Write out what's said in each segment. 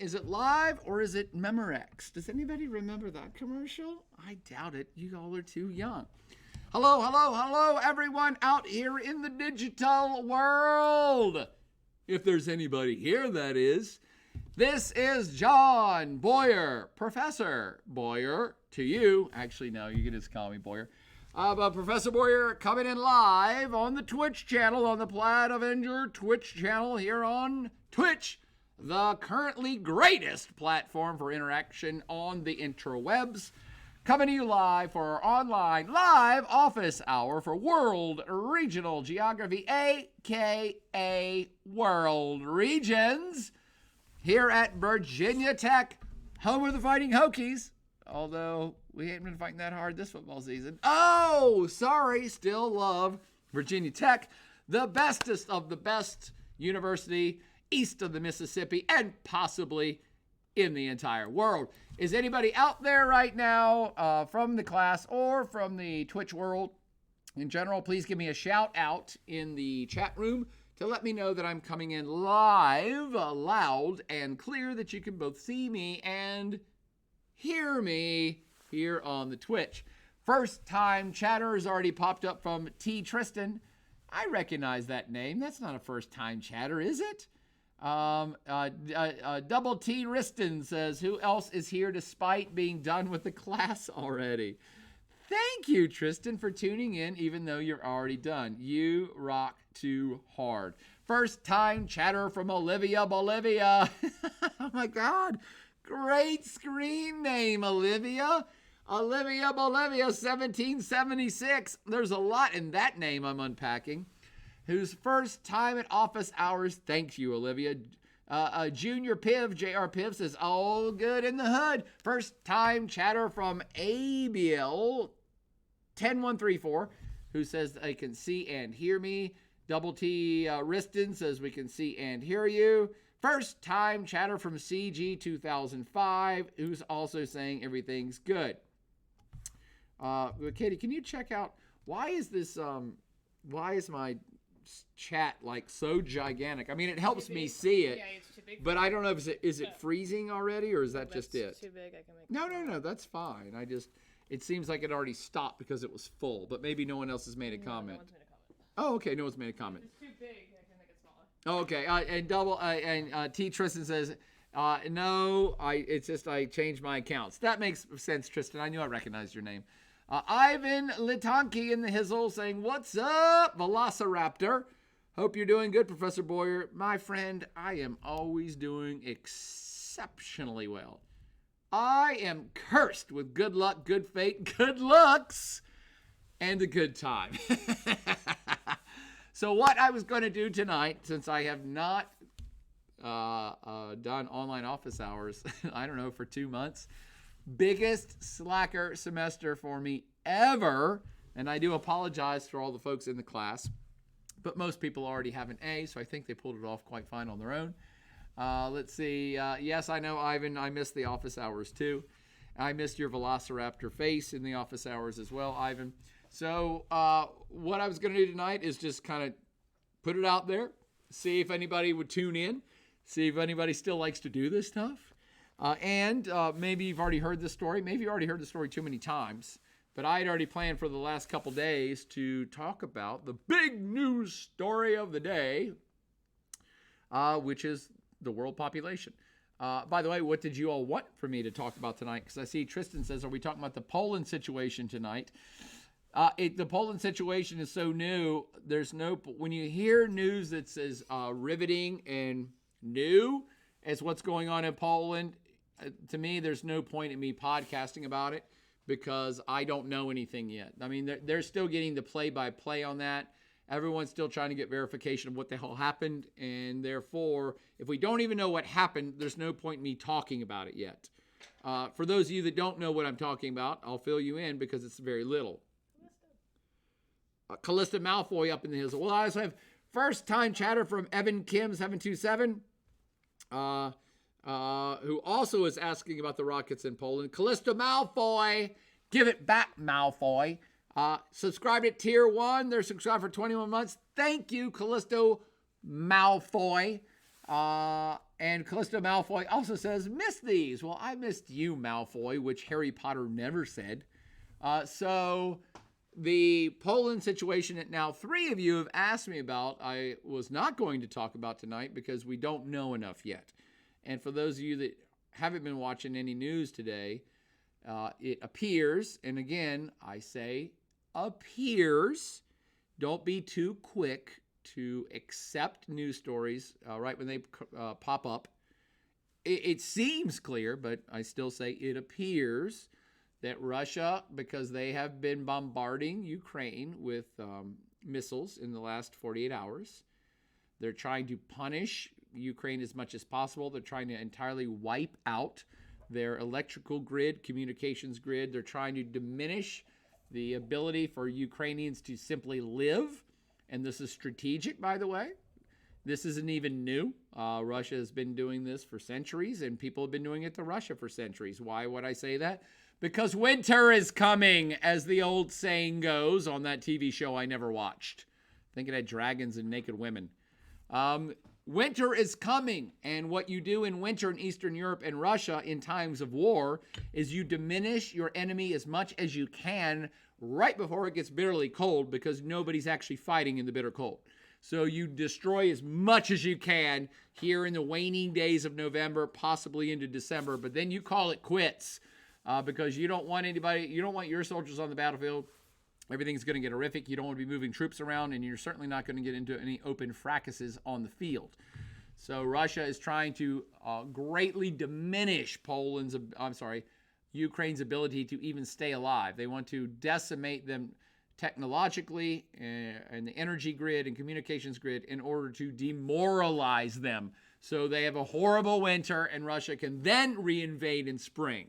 Is it live or is it Memorex? Does anybody remember that commercial? I doubt it. You all are too young. Hello, hello, hello, everyone out here in the digital world. If there's anybody here, that is. This is John Boyer, Professor Boyer to you. Actually, no, you can just call me Boyer. But Professor Boyer coming in live on the Twitch channel, on the Plaid Avenger Twitch channel here on Twitch, the currently greatest platform for interaction on the interwebs. Coming to you live for our online live office hour for World Regional Geography, a.k.a. World Regions, here at Virginia Tech, home of the Fighting Hokies. Although we ain't been fighting that hard this football season. Oh, sorry, still love Virginia Tech, the bestest of the best university east of the Mississippi and possibly in the entire world. Is anybody out there right now from the class or from the Twitch world in general? Please give me a shout out in the chat room to let me know that I'm coming in live, loud and clear, that you can both see me and hear me here on the Twitch. First time chatter has already popped up from T. Tristan. I recognize that name. That's not a first time chatter, is it? Double T Riston says, who else is here despite being done with the class already? Thank you, Tristan, for tuning in, even though you're already done. You rock too hard. First time chatter from Olivia Bolivia. Oh my God. Great screen name, Olivia. Olivia Bolivia, 1776. There's a lot in that name I'm unpacking. Whose first time at office hours. Thank you, Olivia. Junior Piv, J.R. Piv says, all good in the hood. First time chatter from ABL 10134, who says they can see and hear me. Double T Riston says we can see and hear you. First time chatter from CG 2005, who's also saying everything's good. Katie, can you check out, why is my chat like so gigantic? I mean, it helps me see it, yeah, it's too big, but I don't know if is it freezing already or is that just it? Too big. I can make No, that's fine. It seems like it already stopped because it was full, but maybe no one else has made a comment. No one's made a comment. Oh, okay, no one's made a comment. It's too big. I can make it smaller. Oh, okay, and T. Tristan says, no, it's just I changed my accounts. That makes sense, Tristan. I knew I recognized your name. Ivan Litanki in the hizzle saying, what's up, Velociraptor? Hope you're doing good, Professor Boyer. My friend, I am always doing exceptionally well. I am cursed with good luck, good fate, good looks, and a good time. So what I was going to do tonight, since I have not done online office hours, I don't know, for 2 months, biggest slacker semester for me ever, and I do apologize for all the folks in the class, but most people already have an A, so I think they pulled it off quite fine on their own. Let's see. Yes, I know, Ivan, I missed the office hours too. I missed your Velociraptor face in the office hours as well, Ivan. So what I was going to do tonight is just kind of put it out there, see if anybody would tune in, see if anybody still likes to do this stuff. And maybe you've already heard this story. Maybe you already heard the story too many times. But I had already planned for the last couple days to talk about the big news story of the day, which is the world population. By the way, what did you all want for me to talk about tonight? Because I see Tristan says, are we talking about the Poland situation tonight? The Poland situation is so new. When you hear news that's as riveting and new as what's going on in Poland, to me, there's no point in me podcasting about it because I don't know anything yet. I mean, they're still getting the play-by-play on that. Everyone's still trying to get verification of what the hell happened, and therefore, if we don't even know what happened, there's no point in me talking about it yet. For those of you that don't know what I'm talking about, I'll fill you in because it's very little. Callista Malfoy up in the hills. Well, I also have first-time chatter from Evan Kim 727. Who also is asking about the rockets in Poland. Callisto Malfoy, give it back, Malfoy. Subscribed at Tier 1. They're subscribed for 21 months. Thank you, Callisto Malfoy. And Callisto Malfoy also says, missed these. Well, I missed you, Malfoy, which Harry Potter never said. So the Poland situation that now 3 of you have asked me about, I was not going to talk about tonight because we don't know enough yet. And for those of you that haven't been watching any news today, it appears, and again, I say appears, don't be too quick to accept news stories right when they pop up. It seems clear, but I still say it appears that Russia, because they have been bombarding Ukraine with missiles in the last 48 hours, they're trying to punish Ukraine as much as possible. They're trying to entirely wipe out their electrical grid, communications grid. They're trying to diminish the ability for Ukrainians to simply live. And this is strategic, by the way. This isn't even new. Russia has been doing this for centuries, and people have been doing it to Russia for centuries. Why would I say that? Because winter is coming, as the old saying goes on that TV show I never watched. I think it had dragons and naked women. Winter is coming, and what you do in winter in Eastern Europe and Russia in times of war is you diminish your enemy as much as you can right before it gets bitterly cold, because nobody's actually fighting in the bitter cold. So you destroy as much as you can here in the waning days of November, possibly into December, but then you call it quits. Because you don't want your soldiers on the battlefield. Everything's going to get horrific. You don't want to be moving troops around, and you're certainly not going to get into any open fracases on the field. So Russia is trying to greatly diminish Ukraine's ability to even stay alive. They want to decimate them technologically and the energy grid and communications grid in order to demoralize them. So they have a horrible winter, and Russia can then reinvade in spring.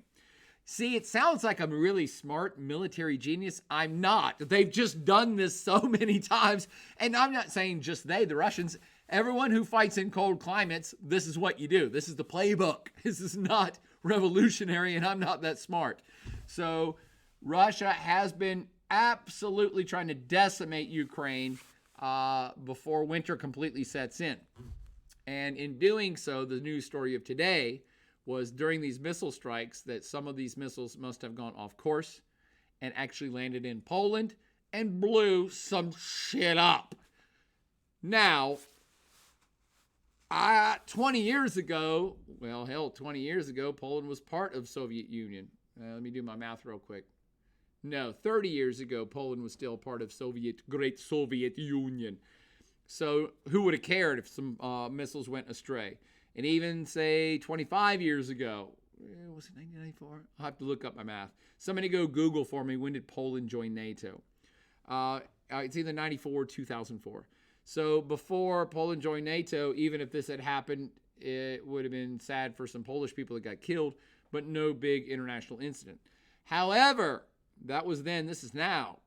See, it sounds like I'm a really smart military genius. I'm not. They've just done this so many times. And I'm not saying just the Russians. Everyone who fights in cold climates, this is what you do. This is the playbook. This is not revolutionary, and I'm not that smart. So Russia has been absolutely trying to decimate Ukraine before winter completely sets in. And in doing so, the news story of today was during these missile strikes that some of these missiles must have gone off course and actually landed in Poland and blew some shit up. Now, 20 years ago, Poland was part of Soviet Union. Let me do my math real quick. No, 30 years ago, Poland was still part of Great Soviet Union. So who would have cared if some missiles went astray? And even, say, 25 years ago, was it 1994? I'll have to look up my math. Somebody go Google for me, when did Poland join NATO? It's either 94 or 2004. So before Poland joined NATO, even if this had happened, it would have been sad for some Polish people that got killed, but no big international incident. However, that was then, this is now.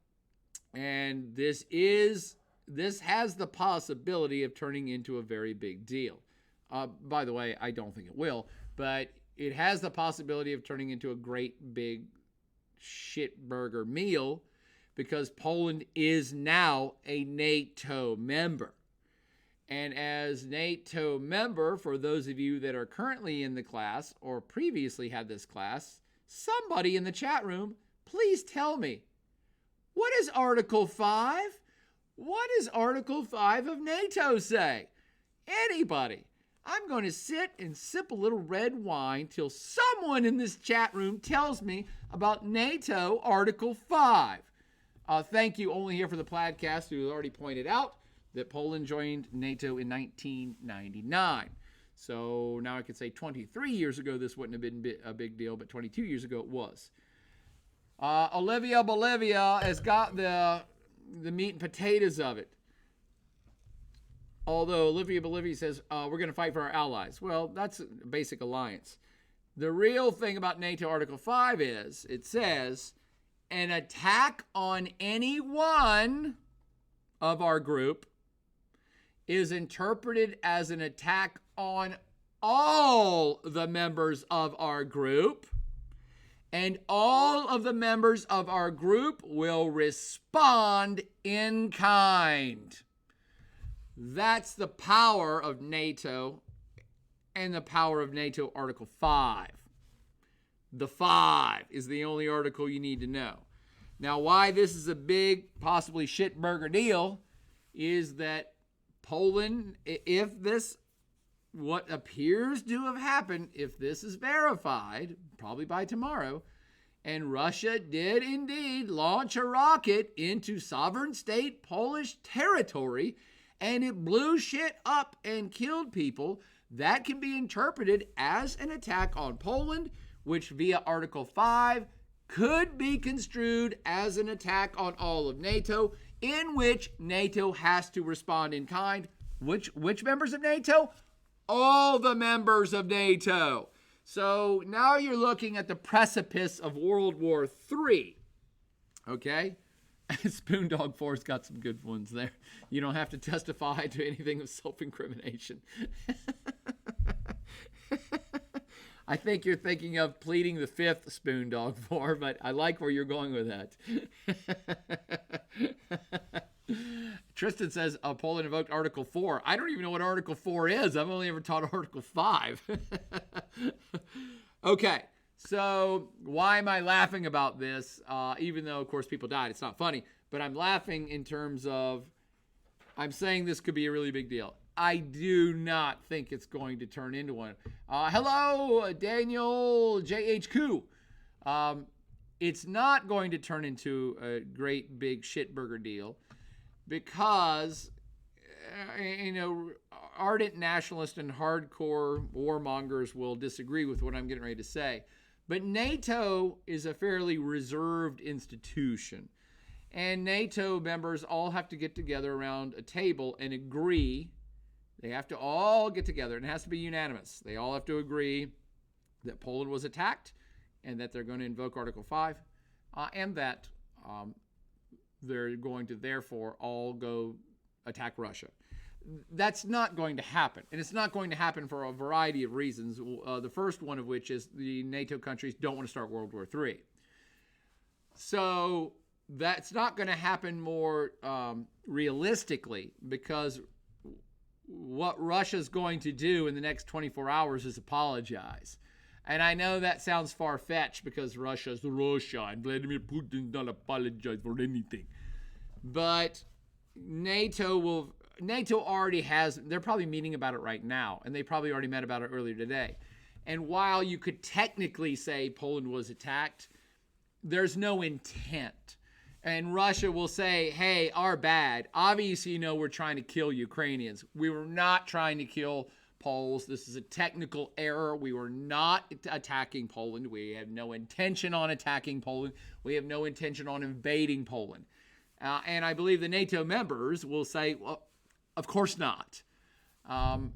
And this has the possibility of turning into a very big deal. By the way, I don't think it will, but it has the possibility of turning into a great big shitburger meal, because Poland is now a NATO member. And as NATO member, for those of you that are currently in the class or previously had this class, somebody in the chat room, please tell me, what is Article 5? What does Article 5 of NATO say? Anybody? I'm going to sit and sip a little red wine till someone in this chat room tells me about NATO Article 5. Thank you, only here for the podcast, who already pointed out that Poland joined NATO in 1999. So now I could say 23 years ago this wouldn't have been a big deal, but 22 years ago it was. Olivia Bolivia has got the meat and potatoes of it. Although Olivia Bolivia says, we're going to fight for our allies. Well, that's a basic alliance. The real thing about NATO Article 5 is, it says, an attack on any one of our group is interpreted as an attack on all the members of our group, and all of the members of our group will respond in kind. That's the power of NATO and the power of NATO, Article 5. The 5 is the only article you need to know. Now, why this is a big, possibly shitburger deal is that Poland, if this, what appears to have happened, if this is verified, probably by tomorrow, and Russia did indeed launch a rocket into sovereign state Polish territory, and it blew shit up and killed people, that can be interpreted as an attack on Poland, which via Article 5 could be construed as an attack on all of NATO, in which NATO has to respond in kind. Which members of NATO? All the members of NATO. So now you're looking at the precipice of World War III. Okay? Spoondog 4's got some good ones there. You don't have to testify to anything of self-incrimination. I think you're thinking of pleading the fifth, Spoondog 4, but I like where you're going with that. Tristan says Poland invoked Article 4. I don't even know what Article 4 is. I've only ever taught Article 5. Okay, so why am I laughing about this? Even though, of course, people died. It's not funny. But I'm laughing in terms of I'm saying this could be a really big deal. I do not think it's going to turn into one. Hello, Daniel JHQ. It's not going to turn into a great big shitburger deal because, ardent nationalists and hardcore warmongers will disagree with what I'm getting ready to say. But NATO is a fairly reserved institution. And NATO members all have to get together around a table and agree. They have to all get together, and it has to be unanimous. They all have to agree that Poland was attacked and that they're going to invoke Article 5 and that they're going to therefore all go attack Russia. That's not going to happen, and it's not going to happen for a variety of reasons. The first one of which is the NATO countries don't want to start World War III. So that's not going to happen more realistically, because what Russia's going to do in the next 24 hours is apologize. And I know that sounds far-fetched because Russia's Russia and Vladimir Putin don't apologize for anything. But NATO already has, they're probably meeting about it right now, and they probably already met about it earlier today. And while you could technically say Poland was attacked, there's no intent. And Russia will say, hey, our bad. Obviously, we're trying to kill Ukrainians. We were not trying to kill Poles. This is a technical error. We were not attacking Poland. We have no intention on attacking Poland. We have no intention on invading Poland. And I believe the NATO members will say, well, of course not.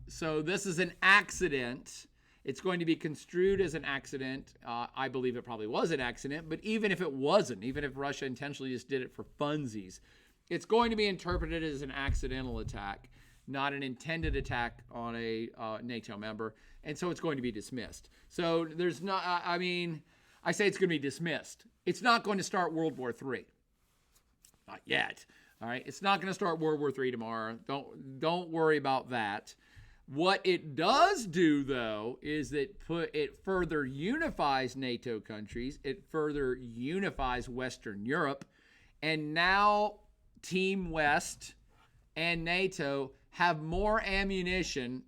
So this is an accident. It's going to be construed as an accident. I believe it probably was an accident, but even if it wasn't, even if Russia intentionally just did it for funsies, it's going to be interpreted as an accidental attack, not an intended attack on a NATO member, and so it's going to be dismissed. So there's not, I say it's going to be dismissed. It's not going to start World War III. Not yet. All right, it's not going to start World War III tomorrow. Don't worry about that. What it does do, though, is that it further unifies NATO countries. It further unifies Western Europe. And now Team West and NATO have more ammunition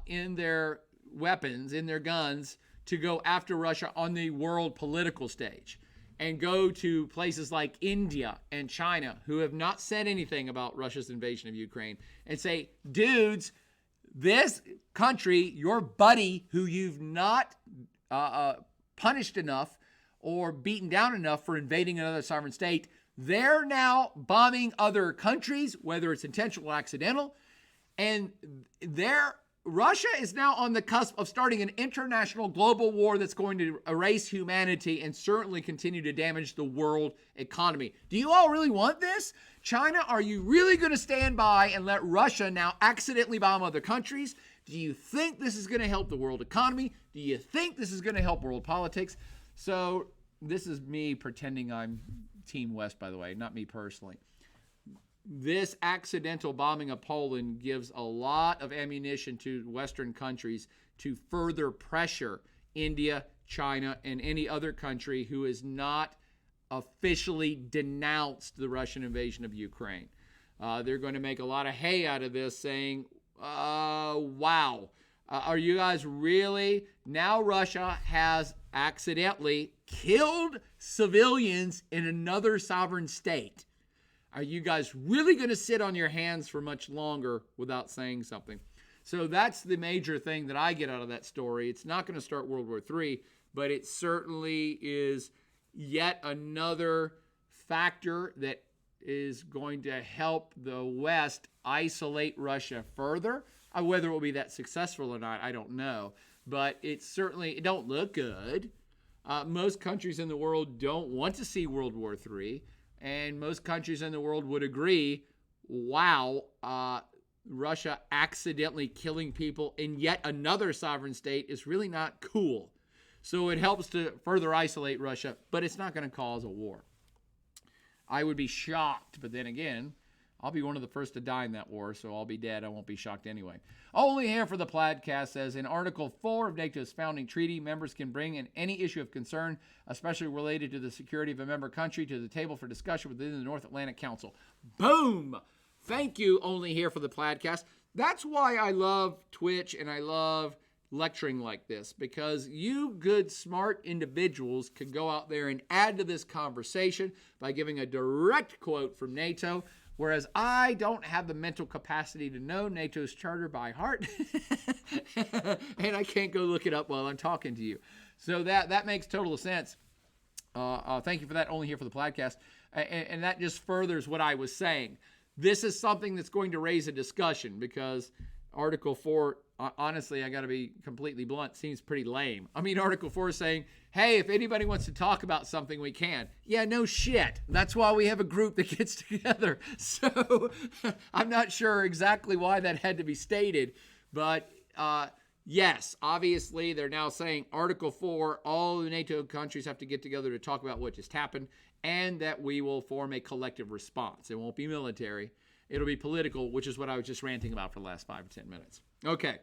in their weapons, in their guns, to go after Russia on the world political stage. And go to places like India and China, who have not said anything about Russia's invasion of Ukraine, and say, dudes, this country, your buddy who you've not punished enough or beaten down enough for invading another sovereign state, they're now bombing other countries, whether it's intentional or accidental, and Russia is now on the cusp of starting an international global war that's going to erase humanity and certainly continue to damage the world economy. Do you all really want this? China, are you really going to stand by and let Russia now accidentally bomb other countries? Do you think this is going to help the world economy? Do you think this is going to help world politics? So this is me pretending I'm Team West, by the way, not me personally. this accidental bombing of Poland gives a lot of ammunition to Western countries to further pressure India, China, and any other country who has not officially denounced the Russian invasion of Ukraine. They're going to make a lot of hay out of this, saying, wow, are you guys really? Now Russia has accidentally killed civilians in another sovereign state. Are you guys really going to sit on your hands for much longer without saying something? So that's the major thing that I get out of that story. It's not going to start World War III, but it certainly is yet another factor that is going to help the West isolate Russia further. Whether it will be that successful or not, I don't know. But it don't look good. Most countries in the world don't want to see World War III. And most countries in the world would agree, wow, Russia accidentally killing people in yet another sovereign state is really not cool. So it helps to further isolate Russia, but it's not going to cause a war. I would be shocked, but then again, I'll be one of the first to die in that war, so I'll be dead. I won't be shocked anyway. Only Here for the Plaidcast says, in Article 4 of NATO's founding treaty, members can bring in any issue of concern, especially related to the security of a member country, to the table for discussion within the North Atlantic Council. Boom! Thank you, Only Here for the Plaidcast. That's why I love Twitch and I love lecturing like this, because you good, smart individuals can go out there and add to this conversation by giving a direct quote from NATO, whereas I don't have the mental capacity to know NATO's charter by heart, and I can't go look it up while I'm talking to you. So that makes total sense. Thank you for that, Only Here for the Plaidcast. And that just furthers what I was saying. This is something that's going to raise a discussion, because Article 4, honestly, I got to be completely blunt, seems pretty lame. I mean, Article 4 is saying, hey, if anybody wants to talk about something, we can. Yeah, no shit. That's why we have a group that gets together. So I'm not sure exactly why that had to be stated. But yes, obviously, they're now saying Article 4, all the NATO countries have to get together to talk about what just happened, and that we will form a collective response. It won't be military. It'll be political, which is what I was just ranting about for the last 5 or 10 minutes. Okay.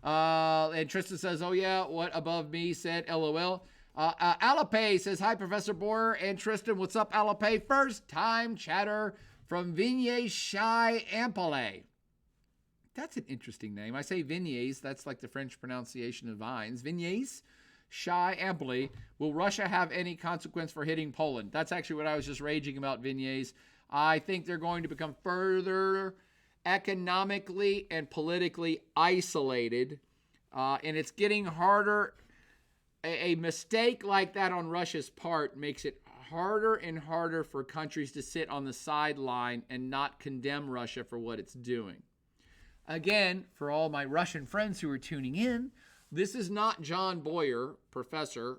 And Tristan says, oh, yeah, what above me said, LOL. Alape says, hi, Professor Boyer and Tristan. What's up, Alape? First time chatter from Vignes Shy Ampale. That's an interesting name. I say Vignes. That's like the French pronunciation of vines. Vignes Shy Ampale. Will Russia have any consequence for hitting Poland? That's actually what I was just raging about, Vignes. I think they're going to become further economically and politically isolated, and it's getting harder. A mistake like that on Russia's part makes it harder and harder for countries to sit on the sideline and not condemn Russia for what it's doing. Again, for all my Russian friends who are tuning in, this is not John Boyer, professor,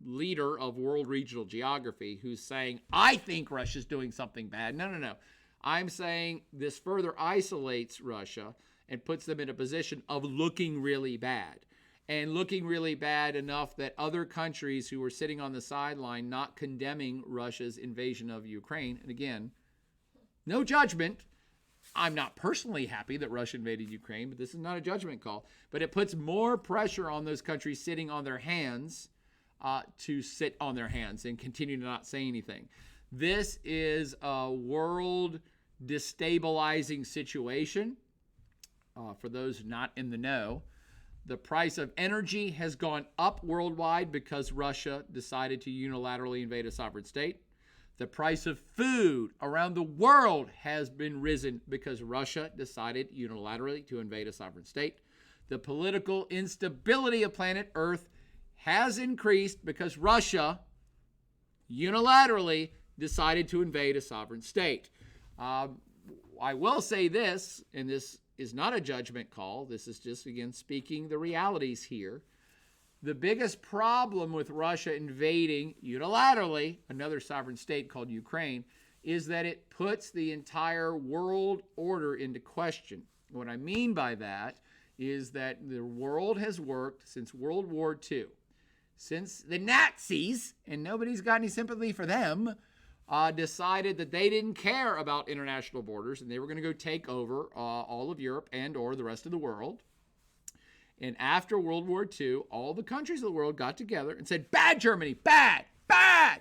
leader of World Regional Geography, who's saying, I think Russia's doing something bad. No. I'm saying this further isolates Russia and puts them in a position of looking really bad. And looking really bad enough that other countries who are sitting on the sideline not condemning Russia's invasion of Ukraine, and again, no judgment. I'm not personally happy that Russia invaded Ukraine, but this is not a judgment call. But it puts more pressure on those countries sitting on their hands to sit on their hands and continue to not say anything. This is a world destabilizing situation. For those not in the know, the price of energy has gone up worldwide because Russia decided to unilaterally invade a sovereign state. The price of food around the world has been risen because Russia decided unilaterally to invade a sovereign state. The political instability of planet Earth has increased because Russia unilaterally decided to invade a sovereign state. I will say this, and this is not a judgment call. This is just, again, speaking the realities here. The biggest problem with Russia invading unilaterally another sovereign state called Ukraine is that it puts the entire world order into question. What I mean by that is that the world has worked since World War II, since the Nazis, and nobody's got any sympathy for them, decided that they didn't care about international borders and they were going to go take over all of Europe and or the rest of the world. And after World War II, all the countries of the world got together and said, bad Germany, bad, bad.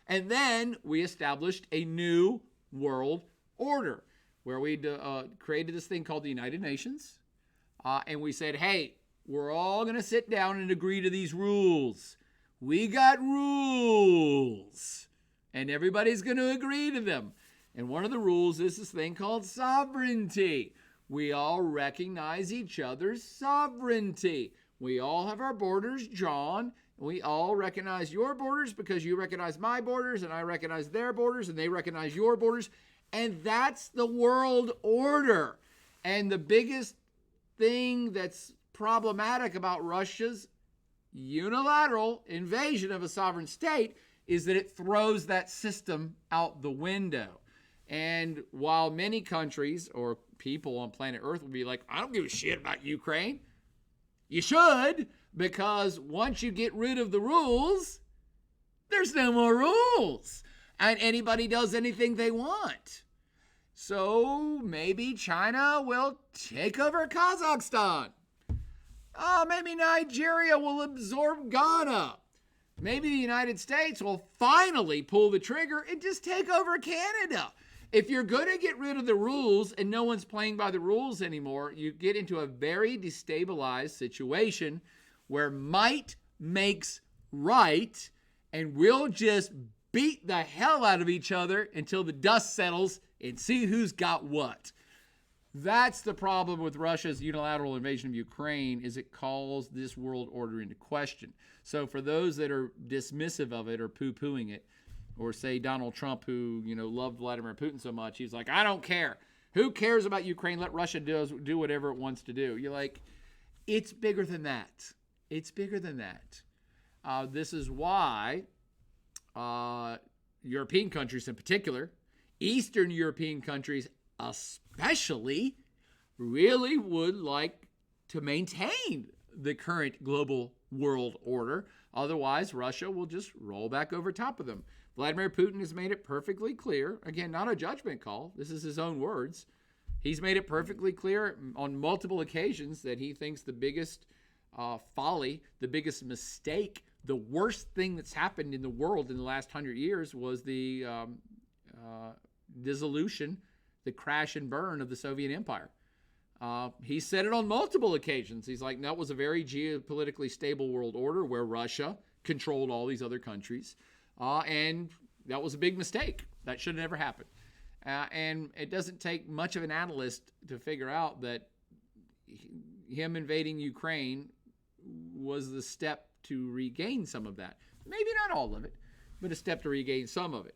And then we established a new world order where we created this thing called the United Nations. And we said, hey, we're all going to sit down and agree to these rules. We got rules. And everybody's going to agree to them. And one of the rules is this thing called sovereignty. We all recognize each other's sovereignty. We all have our borders drawn. We all recognize your borders because you recognize my borders, and I recognize their borders, and they recognize your borders. And that's the world order. And the biggest thing that's problematic about Russia's unilateral invasion of a sovereign state is that it throws that system out the window. And while many countries or people on planet Earth will be like, I don't give a shit about Ukraine. You should, because once you get rid of the rules, there's no more rules. And anybody does anything they want. So maybe China will take over Kazakhstan. Maybe Nigeria will absorb Ghana. Maybe the United States will finally pull the trigger and just take over Canada. If you're going to get rid of the rules and no one's playing by the rules anymore, you get into a very destabilized situation where might makes right, and we'll just beat the hell out of each other until the dust settles and see who's got what. That's the problem with Russia's unilateral invasion of Ukraine, is it calls this world order into question. So for those that are dismissive of it or poo-pooing it, or say Donald Trump, who loved Vladimir Putin so much, he's like, I don't care. Who cares about Ukraine? Let Russia do whatever it wants to do. You're like, it's bigger than that. It's bigger than that. This is why European countries in particular, Eastern European countries especially, really would like to maintain the current global world order. Otherwise, Russia will just roll back over top of them. Vladimir Putin has made it perfectly clear, again, not a judgment call, this is his own words. He's made it perfectly clear on multiple occasions that he thinks the biggest folly, the biggest mistake, the worst thing that's happened in the world in the last 100 years was the dissolution, the crash and burn of the Soviet Empire. He said it on multiple occasions. He's like, that was a very geopolitically stable world order where Russia controlled all these other countries. And that was a big mistake. That should have never happened. And it doesn't take much of an analyst to figure out that him invading Ukraine was the step to regain some of that. Maybe not all of it, but a step to regain some of it.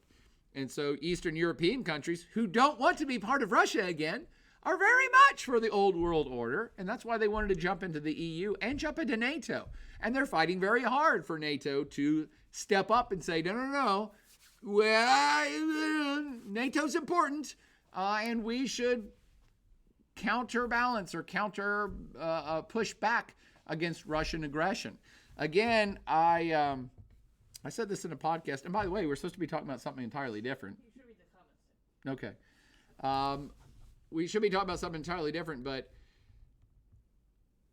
And so Eastern European countries who don't want to be part of Russia again are very much for the old world order. And that's why they wanted to jump into the EU and jump into NATO. And they're fighting very hard for NATO to step up and say, no. Well, NATO's important, and we should counterbalance or push back against Russian aggression. Again, I said this in a podcast, and by the way, we're supposed to be talking about something entirely different. You should read the comments. Okay. We should be talking about something entirely different, but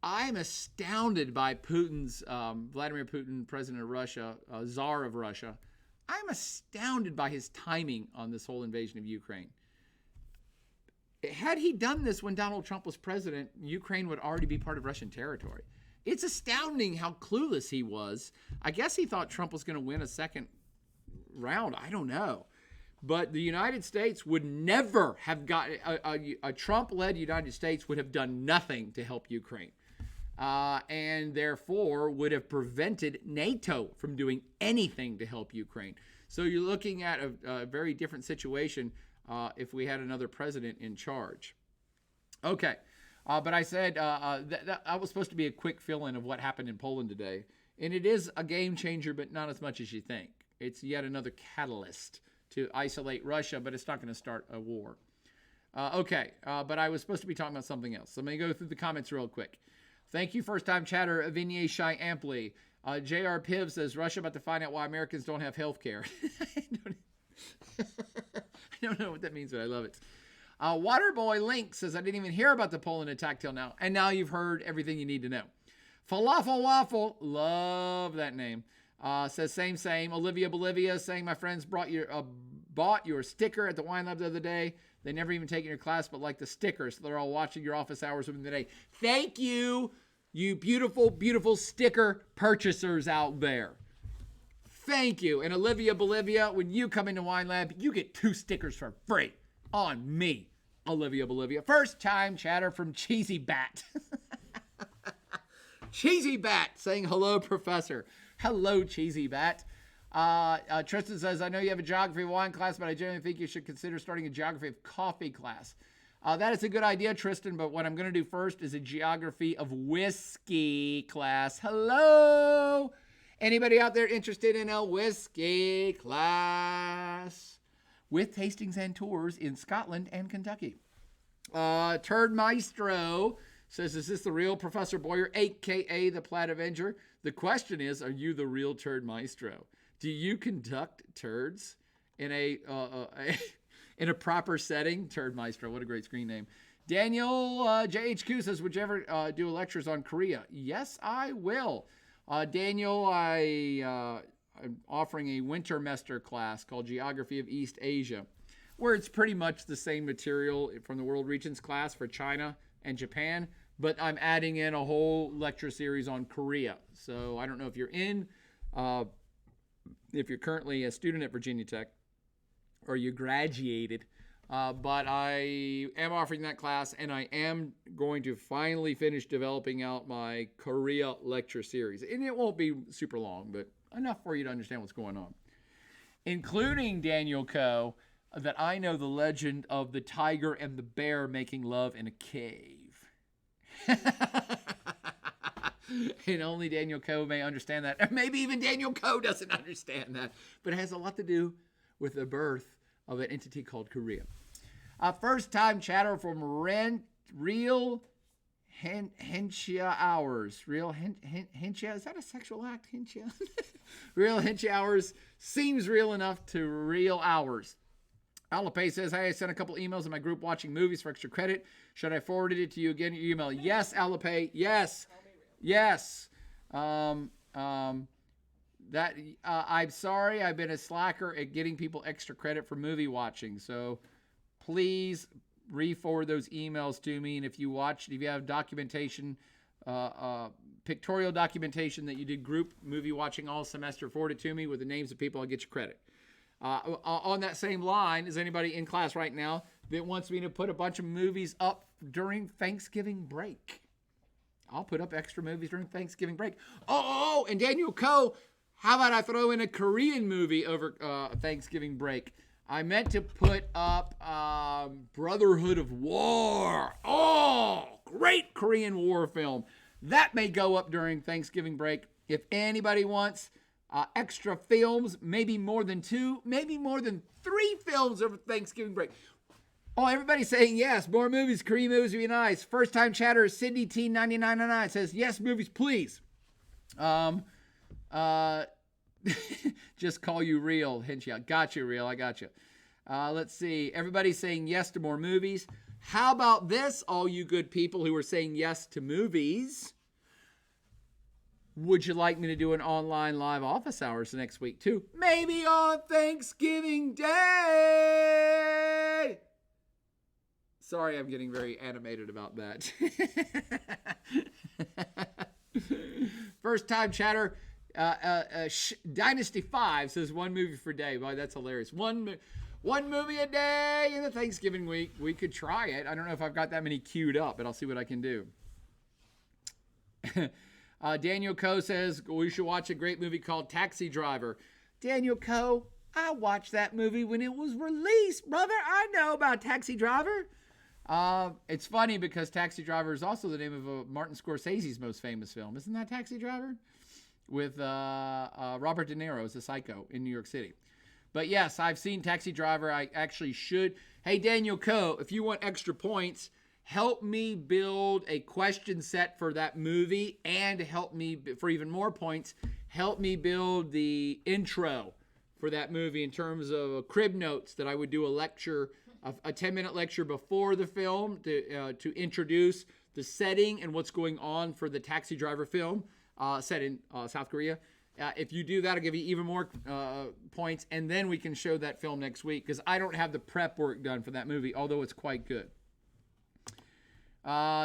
I'm astounded by Putin's, Vladimir Putin, president of Russia, Tsar of Russia. I'm astounded by his timing on this whole invasion of Ukraine. Had he done this when Donald Trump was president, Ukraine would already be part of Russian territory. It's astounding how clueless he was. I guess he thought Trump was going to win a second round. I don't know. But the United States would never have got a Trump-led United States would have done nothing to help Ukraine. And therefore would have prevented NATO from doing anything to help Ukraine. So you're looking at a very different situation if we had another president in charge. Okay, but I said that was supposed to be a quick fill-in of what happened in Poland today. And it is a game changer, but not as much as you think. It's yet another catalyst to isolate Russia, but it's not going to start a war. But I was supposed to be talking about something else. So let me go through the comments real quick. Thank you, first-time chatter, Vignier Shy Amply. J.R. Piv says, Russia about to find out why Americans don't have health care. I don't know what that means, but I love it. Waterboy Link says, I didn't even hear about the Poland attack till now. And now you've heard everything you need to know. Falafel Waffle, love that name. Says, same. Olivia Bolivia saying, my friends bought your sticker at the Wine Lab the other day. They never even taken your class, but like the sticker. So they're all watching your office hours within the day. Thank you, you beautiful, beautiful sticker purchasers out there. Thank you. And Olivia Bolivia, when you come into Wine Lab, you get 2 stickers for free on me, Olivia Bolivia. First time chatter from Cheesy Bat. Cheesy Bat saying, hello, Professor. Hello, Cheesy Bat. Tristan says, I know you have a geography of wine class, but I generally think you should consider starting a geography of coffee class. That is a good idea, Tristan, but what I'm going to do first is a geography of whiskey class. Hello. Anybody out there interested in a whiskey class? With tastings and tours in Scotland and Kentucky. Turd Maestro says, is this the real Professor Boyer, a.k.a. the Plaid Avenger? The question is, are you the real Turd Maestro? Do you conduct turds in a proper setting? Turd Maestro, what a great screen name. Daniel JHQ says, would you ever do lectures on Korea? Yes, I will. Daniel, I'm offering a wintermester class called Geography of East Asia, where it's pretty much the same material from the World Regions class for China and Japan, but I'm adding in a whole lecture series on Korea. So I don't know if you're if you're currently a student at Virginia Tech or you graduated, but I am offering that class, and I am going to finally finish developing out my Korea lecture series. And it won't be super long, but enough for you to understand what's going on. Including Daniel Coe, that I know the legend of the tiger and the bear making love in a cave. And only Daniel Coe may understand that. Or maybe even Daniel Coe doesn't understand that. But it has a lot to do with the birth of an entity called Korea. First time chatter from Real Henchia Hours. Real Henchia? Is that a sexual act? Henchia? Real Henchia Hours seems real enough to real hours. Alapay says, hey, I sent a couple emails in my group watching movies for extra credit. Should I forward it to you again? Your email. Yes, Alapay. Yes. Yes. I'm sorry. I've been a slacker at getting people extra credit for movie watching. So please re-forward those emails to me. And if you have documentation, pictorial documentation that you did group movie watching all semester, forward it to me with the names of people. I'll get you credit. On that same line, is anybody in class right now that wants me to put a bunch of movies up during Thanksgiving break? I'll put up extra movies during Thanksgiving break. Oh, and Daniel Coe, how about I throw in a Korean movie over Thanksgiving break? I meant to put up Brotherhood of War. Oh, great Korean war film. That may go up during Thanksgiving break. If anybody wants extra films, maybe more than 2, maybe more than 3 films over Thanksgiving break. Oh, everybody's saying yes. More movies, Korean movies would be nice. First time chatter, Cindy T9999 says, yes, movies, please. Just call you Real, Henchia. Got you, Real. I got you. Let's see. Everybody's saying yes to more movies. How about this, all you good people who are saying yes to movies? Would you like me to do an online live office hours next week too? Maybe on Thanksgiving Day. Sorry, I'm getting very animated about that. First time chatter. Dynasty 5 says 1 movie per day. Boy, that's hilarious. One movie a day in the Thanksgiving week. We could try it. I don't know if I've got that many queued up, but I'll see what I can do. Daniel Coe says, we should watch a great movie called Taxi Driver. Daniel Coe, I watched that movie when it was released, brother. I know about Taxi Driver. It's funny because Taxi Driver is also the name of Martin Scorsese's most famous film. Isn't that Taxi Driver? With Robert De Niro as a psycho in New York City. But yes, I've seen Taxi Driver. I actually should. Hey, Daniel Coe, if you want extra points, help me build a question set for that movie, and help me, for even more points, help me build the intro for that movie in terms of crib notes that I would do a lecture, a 10-minute lecture before the film to introduce the setting and what's going on for the Taxi Driver film set in South Korea. If you do that, I'll give you even more points, and then we can show that film next week because I don't have the prep work done for that movie, although it's quite good.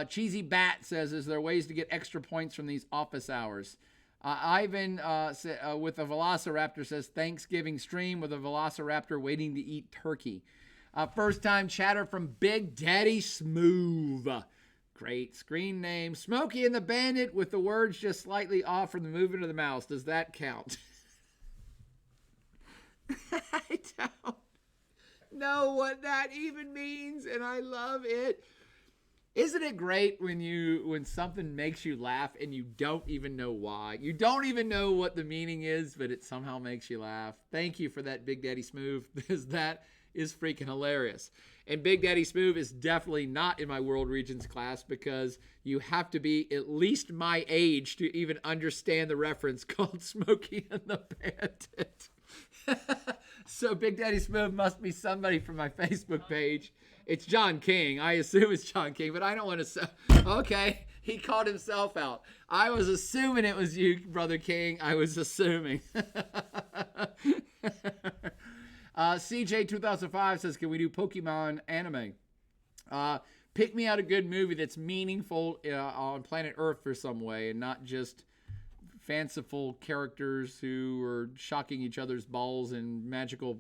Cheesy Bat says, is there ways to get extra points from these office hours? Ivan with a Velociraptor says, Thanksgiving stream with a Velociraptor waiting to eat turkey. First time chatter from Big Daddy Smooth. Great screen name. Smokey and the Bandit with the words just slightly off from the movement of the mouse. Does that count? I don't know what that even means, and I love it. Isn't it great when something makes you laugh and you don't even know why? You don't even know what the meaning is, but it somehow makes you laugh. Thank you for that, Big Daddy Smooth, because that is freaking hilarious. And Big Daddy Smooth is definitely not in my World Regions class because you have to be at least my age to even understand the reference called Smokey and the Bandit. So Big Daddy Smooth must be somebody from my Facebook page. It's John King. I assume it's John King, but I don't want to say. Okay, he called himself out. I was assuming it was you, Brother King. I was assuming. CJ2005 says, can we do Pokemon anime? Pick me out a good movie that's meaningful on planet Earth for some way and not just fanciful characters who are shocking each other's balls in magical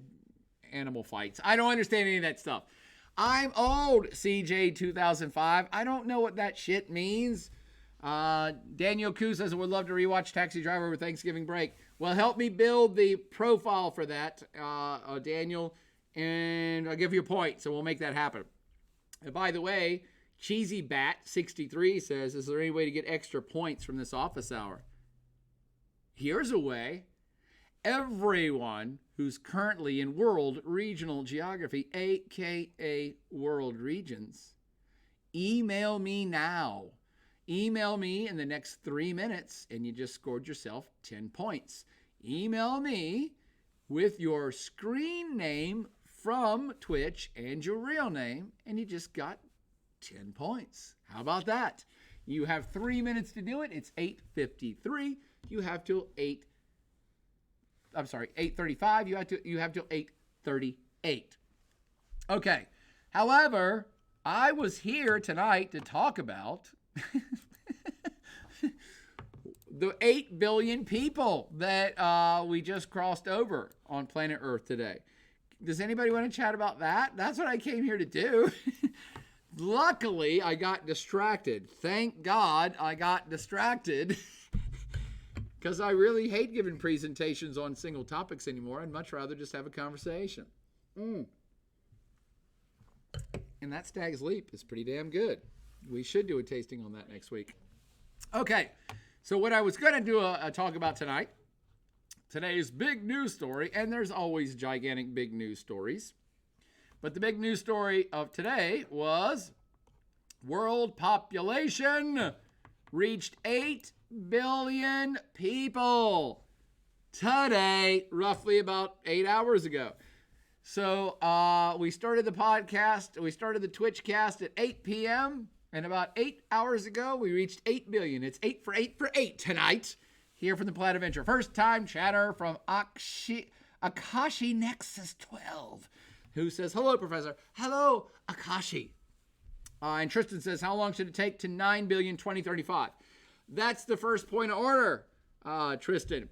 animal fights. I don't understand any of that stuff. I'm old, CJ2005. I don't know what that shit means. Daniel Koo says, I would love to rewatch Taxi Driver over Thanksgiving break. Well, help me build the profile for that, Daniel, and I'll give you a point, so we'll make that happen. And by the way, Cheesy Bat 63 says, is there any way to get extra points from this office hour? Here's a way. Everyone who's currently in World Regional Geography, aka World Regions, email me now. Email me in the next 3 minutes and you just scored yourself 10 points. Email me with your screen name from Twitch and your real name and you just got 10 points. How about that? You have 3 minutes to do it. It's 8:53. You have till 8:35. You have till 8:38. Okay. However, I was here tonight to talk about the 8 billion people that we just crossed over on planet Earth today. Does anybody want to chat about that? That's what I came here to do. Luckily, I got distracted. Thank God I got distracted. Because I really hate giving presentations on single topics anymore. I'd much rather just have a conversation. And that Stag's Leap is pretty damn good. We should do a tasting on that next week. Okay, so what I was going to do a talk about tonight, today's big news story, and there's always gigantic big news stories. But the big news story of today was world population reached 8 billion people today, roughly about 8 hours ago. So we started the podcast, we started the Twitch cast at 8 p.m. and about 8 hours ago, we reached 8 billion. It's 8 for 8 for 8 tonight here from the Plaid Adventure. First time chatter from Akashi Nexus 12, who says, hello, Professor. Hello, Akashi. And Tristan says, how long should it take to 9 billion 2035? That's the first point of order, Tristan.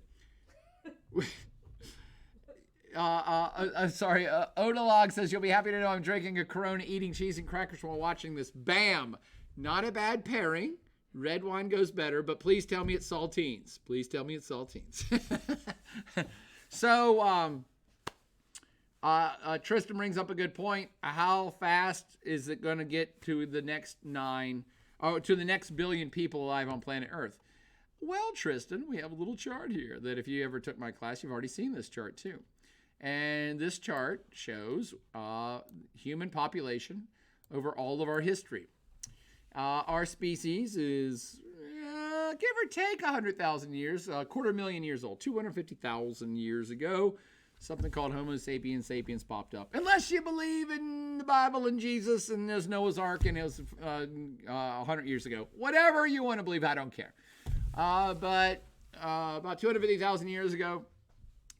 Sorry, Odalog says, you'll be happy to know I'm drinking a Corona, eating cheese and crackers while watching this. Bam! Not a bad pairing. Red wine goes better, but please tell me it's saltines. Please tell me it's saltines. So, Tristan brings up a good point. How fast is it going to get to the next to the next billion people alive on planet Earth? Well, Tristan, we have a little chart here that if you ever took my class, you've already seen this chart too. And this chart shows human population over all of our history. Our species is give or take 100,000 years, a quarter million years old, 250,000 years ago. Something called Homo sapiens sapiens popped up. Unless you believe in the Bible and Jesus and there's Noah's Ark and it was 100 years ago. Whatever you want to believe, I don't care. But about 250,000 years ago,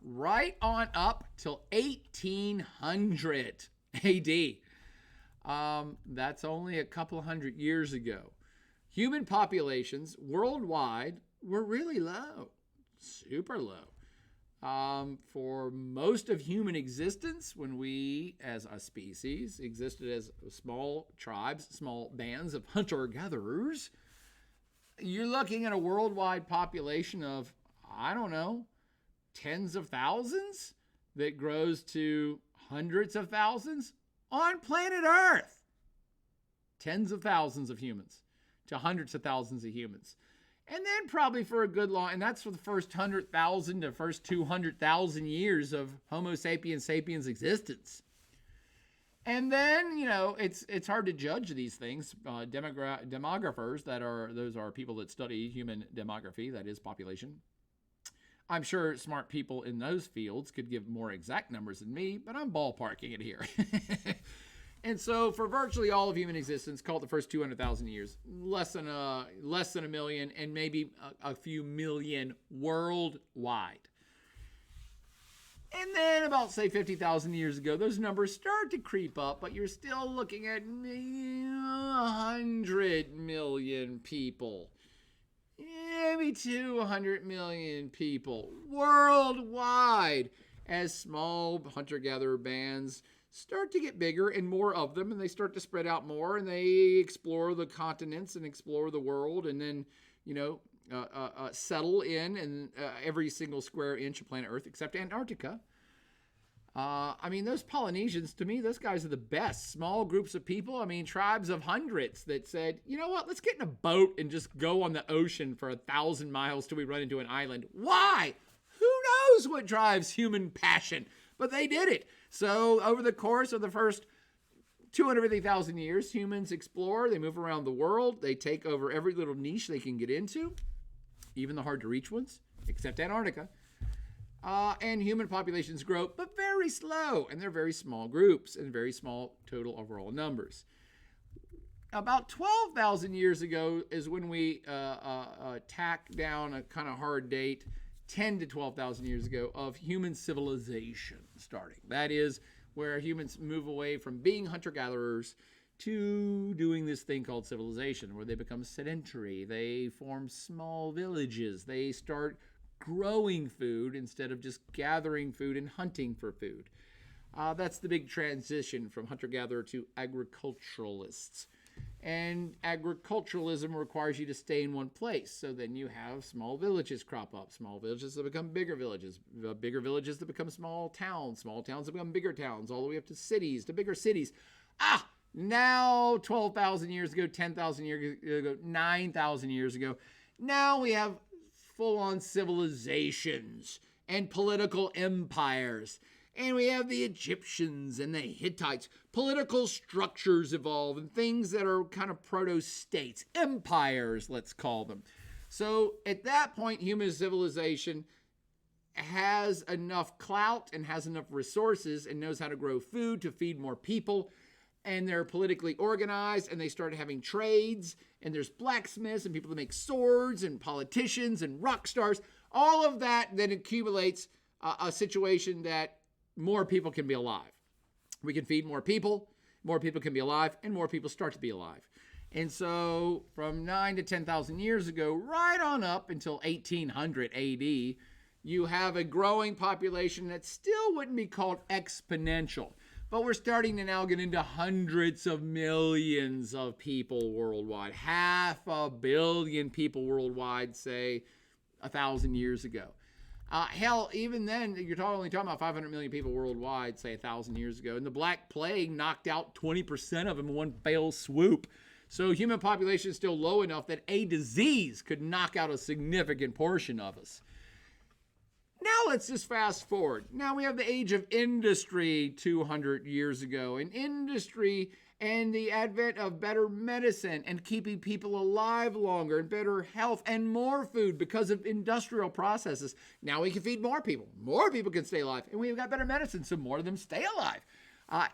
right on up till 1800 AD. That's only a couple hundred years ago. Human populations worldwide were really low, super low. For most of human existence, when we as a species existed as small tribes, small bands of hunter-gatherers, you're looking at a worldwide population of, I don't know, tens of thousands that grows to hundreds of thousands on planet Earth. Tens of thousands of humans to hundreds of thousands of humans. And then probably for a good long, and that's for the first 100,000 to first 200,000 years of Homo sapiens sapiens existence. And then, it's hard to judge these things. Demographers, those are people that study human demography, that is population. I'm sure smart people in those fields could give more exact numbers than me, but I'm ballparking it here. And so for virtually all of human existence, call it the first 200,000 years, less than a million and maybe a few million worldwide. And then about, say, 50,000 years ago, those numbers start to creep up, but you're still looking at 100 million people. Maybe 200 million people worldwide as small hunter-gatherer bands start to get bigger and more of them, and they start to spread out more, and they explore the continents and explore the world, and then, settle in every single square inch of planet Earth except Antarctica. Those Polynesians, to me, those guys are the best. Small groups of people, tribes of hundreds that said, you know what, let's get in a boat and just go on the ocean for 1,000 miles till we run into an island. Why? Who knows what drives human passion? But they did it. So over the course of the first 250,000 years, humans explore, they move around the world, they take over every little niche they can get into, even the hard to reach ones, except Antarctica. And human populations grow, but very slow, and they're very small groups and very small total overall numbers. About 12,000 years ago is when we tack down a kind of hard date, 10 to 12,000 years ago, of human civilization starting. That is where humans move away from being hunter-gatherers to doing this thing called civilization, where they become sedentary. They form small villages. They start growing food instead of just gathering food and hunting for food. That's the big transition from hunter-gatherer to agriculturalists. And agriculturalism requires you to stay in one place. So then you have small villages crop up, small villages that become bigger villages that become small towns that become bigger towns, all the way up to cities, to bigger cities. Now 12,000 years ago, 10,000 years ago, 9,000 years ago, now we have full-on civilizations and political empires. And we have the Egyptians and the Hittites. Political structures evolve and things that are kind of proto-states, empires, let's call them. So at that point, human civilization has enough clout and has enough resources and knows how to grow food to feed more people. And they're politically organized, and they start having trades, and there's blacksmiths and people that make swords and politicians and rock stars. All of that then accumulates a situation that more people can be alive. We can feed more people can be alive, and more people start to be alive. And so from 9 to 10,000 years ago, right on up until 1800 AD, you have a growing population that still wouldn't be called exponential. But we're starting to now get into hundreds of millions of people worldwide. 500 million people worldwide, say, 1,000 years ago. Hell, even then, you're only talking about 500 million people worldwide, say 1,000 years ago. And the Black Plague knocked out 20% of them in one fell swoop. So human population is still low enough that a disease could knock out a significant portion of us. Now let's just fast forward. Now we have the age of industry 200 years ago. And industry and the advent of better medicine and keeping people alive longer and better health and more food because of industrial processes. Now we can feed more people. More people can stay alive, and we've got better medicine, so more of them stay alive.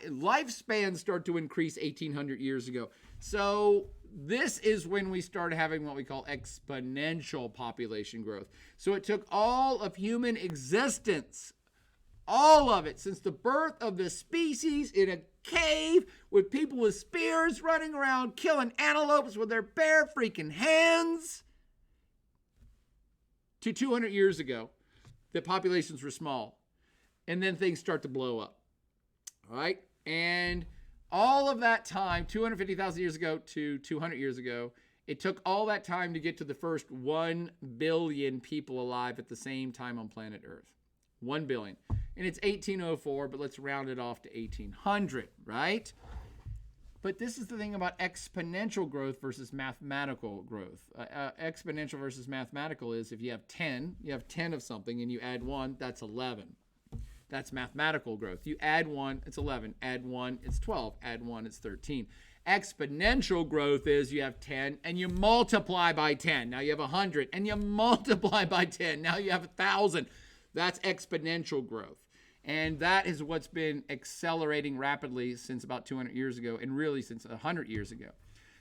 Lifespans start to increase 1,800 years ago. So this is when we started having what we call exponential population growth. So it took all of human existence, all of it, since the birth of the species in a cave with people with spears running around killing antelopes with their bare freaking hands, to 200 years ago, the populations were small. And then things start to blow up. All right? And all of that time, 250,000 years ago to 200 years ago, it took all that time to get to the first 1 billion people alive at the same time on planet Earth. 1 billion. And it's 1804, but let's round it off to 1800, right? But this is the thing about exponential growth versus mathematical growth. Exponential versus mathematical is if you have 10 of something and you add 1, that's 11. That's mathematical growth. You add 1, it's 11. Add 1, it's 12. Add 1, it's 13. Exponential growth is you have 10 and you multiply by 10. Now you have 100 and you multiply by 10. Now you have 1,000. That's exponential growth. And that is what's been accelerating rapidly since about 200 years ago, and really since 100 years ago.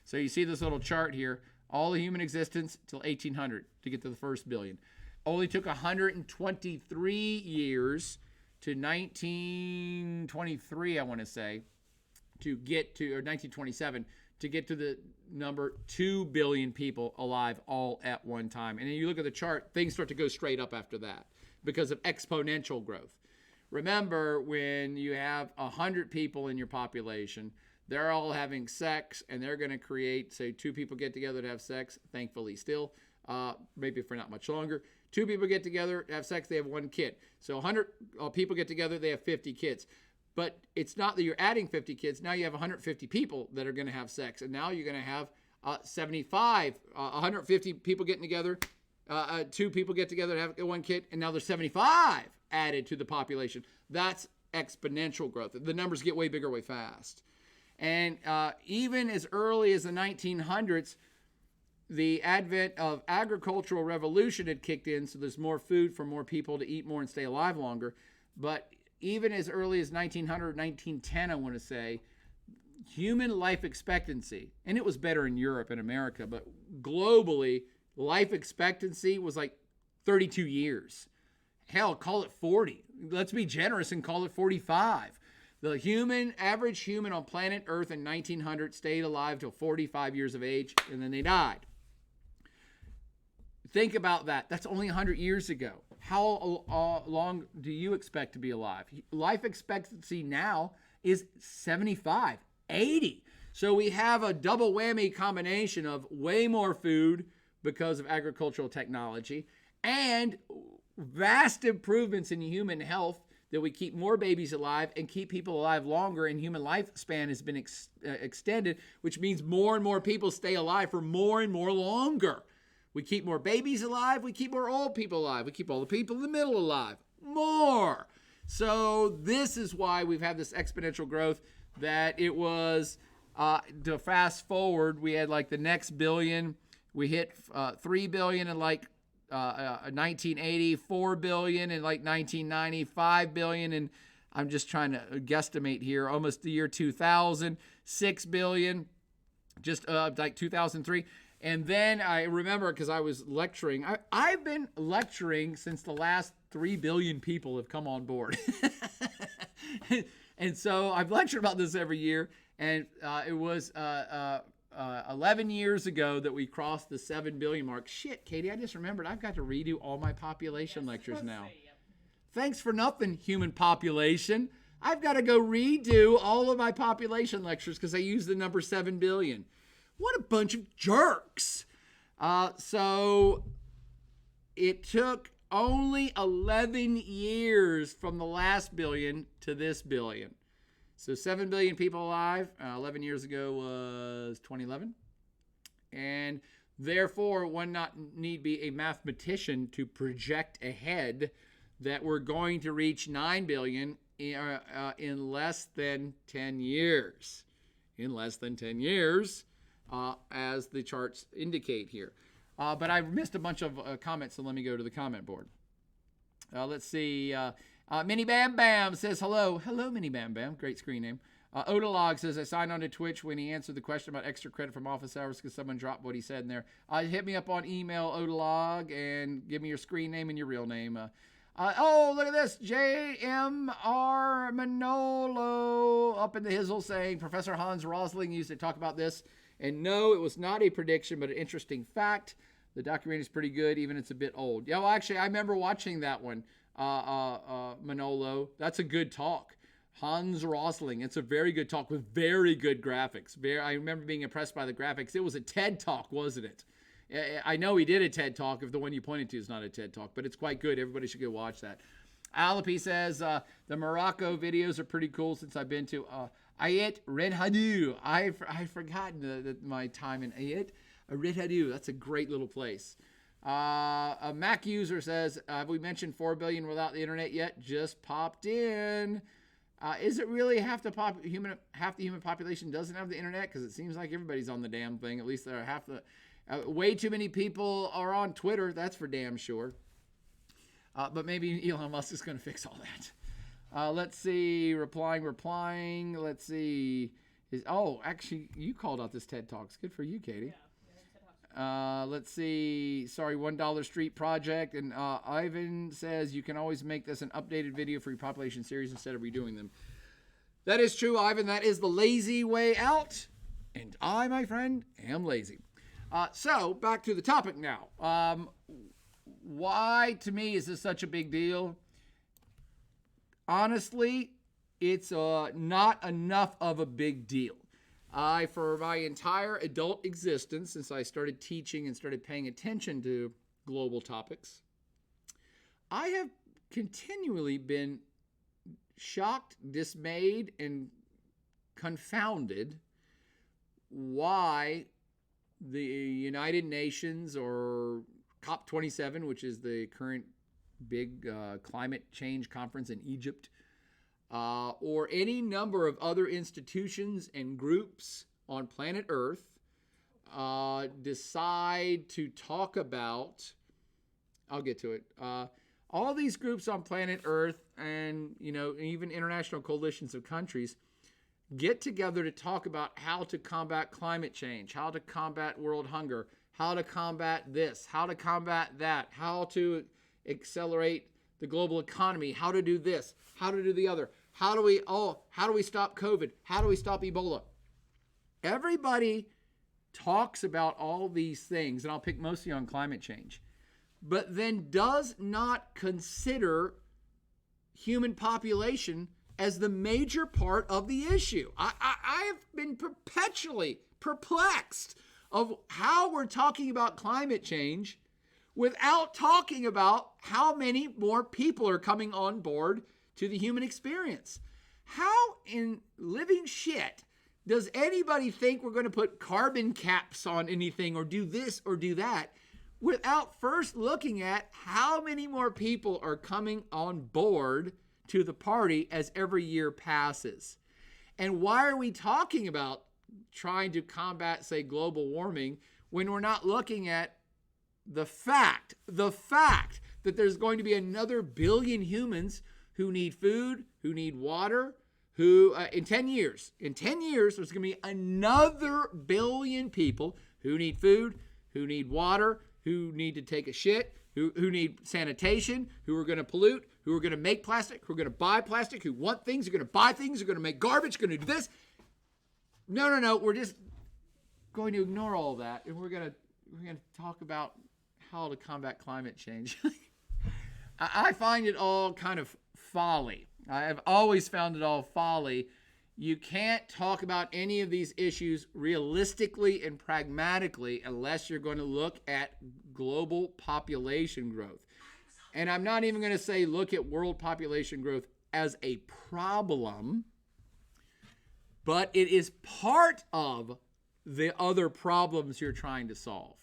So you see this little chart here, all of human existence till 1800 to get to the first billion. Only took 123 years to 1923, I want to say, to get to, or 1927, to get to the number 2 billion people alive all at one time. And then you look at the chart, things start to go straight up after that because of exponential growth. Remember, when you have 100 people in your population, they're all having sex, and they're going to create, say, 2 people get together to have sex, thankfully still, maybe for not much longer. 2 people get together, have sex, they have 1 kid. So 100 people get together, they have 50 kids. But it's not that you're adding 50 kids. Now you have 150 people that are going to have sex. And now you're going to have 75, 150 people getting together, 2 people get together to have 1 kid, and now there's 75 added to the population. That's exponential growth. The numbers get way bigger way fast. And even as early as the 1900s, the advent of agricultural revolution had kicked in, so there's more food for more people to eat more and stay alive longer. But even as early as 1900, 1910, I want to say, human life expectancy, and it was better in Europe and America, but globally, life expectancy was like 32 years. Hell, call it 40. Let's be generous and call it 45. The average human on planet Earth in 1900 stayed alive till 45 years of age, and then they died. Think about that. That's only 100 years ago. How long do you expect to be alive? Life expectancy now is 75, 80. So we have a double whammy combination of way more food because of agricultural technology and vast improvements in human health, that we keep more babies alive and keep people alive longer, and human lifespan has been extended, which means more and more people stay alive for more and more longer. We keep more babies alive, we keep more old people alive, we keep all the people in the middle alive, more. So this is why we've had this exponential growth, that it was, to fast forward, we had like the next billion, we hit 3 billion in like 1980, 4 billion in like 1990, 5 billion, and I'm just trying to guesstimate here, almost the year 2000, 6 billion, just like 2003. And then I remember, because I was lecturing, I've been lecturing since the last 3 billion people have come on board. And so I've lectured about this every year, and it was 11 years ago that we crossed the 7 billion mark. Shit, Katie, I just remembered I've got to redo all my population lectures now. Thanks for nothing, human population. I've got to go redo all of my population lectures because I used the number 7 billion. What a bunch of jerks. So it took only 11 years from the last billion to this billion. So 7 billion people alive, 11 years ago was 2011. And therefore, one not need be a mathematician to project ahead that we're going to reach 9 billion in less than 10 years. in less than 10 years, as the charts indicate here. But I missed a bunch of comments, so let me go to the comment board. Let's see. Mini Bam Bam says hello. Hello, Mini Bam Bam. Great screen name. Odalog says, I signed on to Twitch when he answered the question about extra credit from office hours because someone dropped what he said in there. Hit me up on email, Odalog, and give me your screen name and your real name. Oh, look at this. J.M.R. Manolo up in the hizzle saying Professor Hans Rosling used to talk about this. And no, it was not a prediction, but an interesting fact. The documentary is pretty good, even it's a bit old. Yeah, well, actually, I remember watching that one, Manolo. That's a good talk. Hans Rosling. It's a very good talk with very good graphics. I remember being impressed by the graphics. It was a TED Talk, wasn't it? I know he did a TED Talk if the one you pointed to is not a TED Talk, but it's quite good. Everybody should go watch that. Alapi says, the Morocco videos are pretty cool since I've been to Ayet Red Hadou. I've forgotten my time in Ayet Red Hadou. That's a great little place. A Mac user says, have we mentioned 4 billion without the internet yet? Just popped in. Is it really half the human population doesn't have the internet? Because it seems like everybody's on the damn thing. At least there are half the... way too many people are on Twitter. That's for damn sure. But maybe Elon Musk is going to fix all that. Let's see. Replying. Let's see. Actually, you called out this TED Talks. Good for you, Katie. Let's see. Sorry, $1 Street Project. And Ivan says you can always make this an updated video for your population series instead of redoing them. That is true, Ivan. That is the lazy way out. And I, my friend, am lazy. So back to the topic now. Why, to me, is this such a big deal? Honestly, it's not enough of a big deal. For my entire adult existence, since I started teaching and started paying attention to global topics, I have continually been shocked, dismayed, and confounded why the United Nations, or COP27, which is the current big climate change conference in Egypt, or any number of other institutions and groups on planet Earth decide to talk about, I'll get to it, all these groups on planet Earth and, even international coalitions of countries get together to talk about how to combat climate change, how to combat world hunger, how to combat this, how to combat that, how to accelerate the global economy, how to do this, how to do the other. How do we stop COVID? How do we stop Ebola? Everybody talks about all these things, and I'll pick mostly on climate change, but then does not consider human population as the major part of the issue. I have been perpetually perplexed of how we're talking about climate change without talking about how many more people are coming on board to the human experience. How in living shit does anybody think we're going to put carbon caps on anything or do this or do that without first looking at how many more people are coming on board to the party as every year passes? And why are we talking about trying to combat, say, global warming when we're not looking at the fact that there's going to be another billion humans who need food, who need water, who in 10 years, there's going to be another billion people who need food, who need water, who need to take a shit, who need sanitation, who are going to pollute, who are going to make plastic, who are going to buy plastic, who want things, who are going to buy things, who are going to make garbage, going to do this. No. We're just going to ignore all that, and we're going to talk about how to combat climate change. I find it all kind of folly. I have always found it all folly. You can't talk about any of these issues realistically and pragmatically unless you're going to look at global population growth. And I'm not even going to say look at world population growth as a problem, but it is part of the other problems you're trying to solve.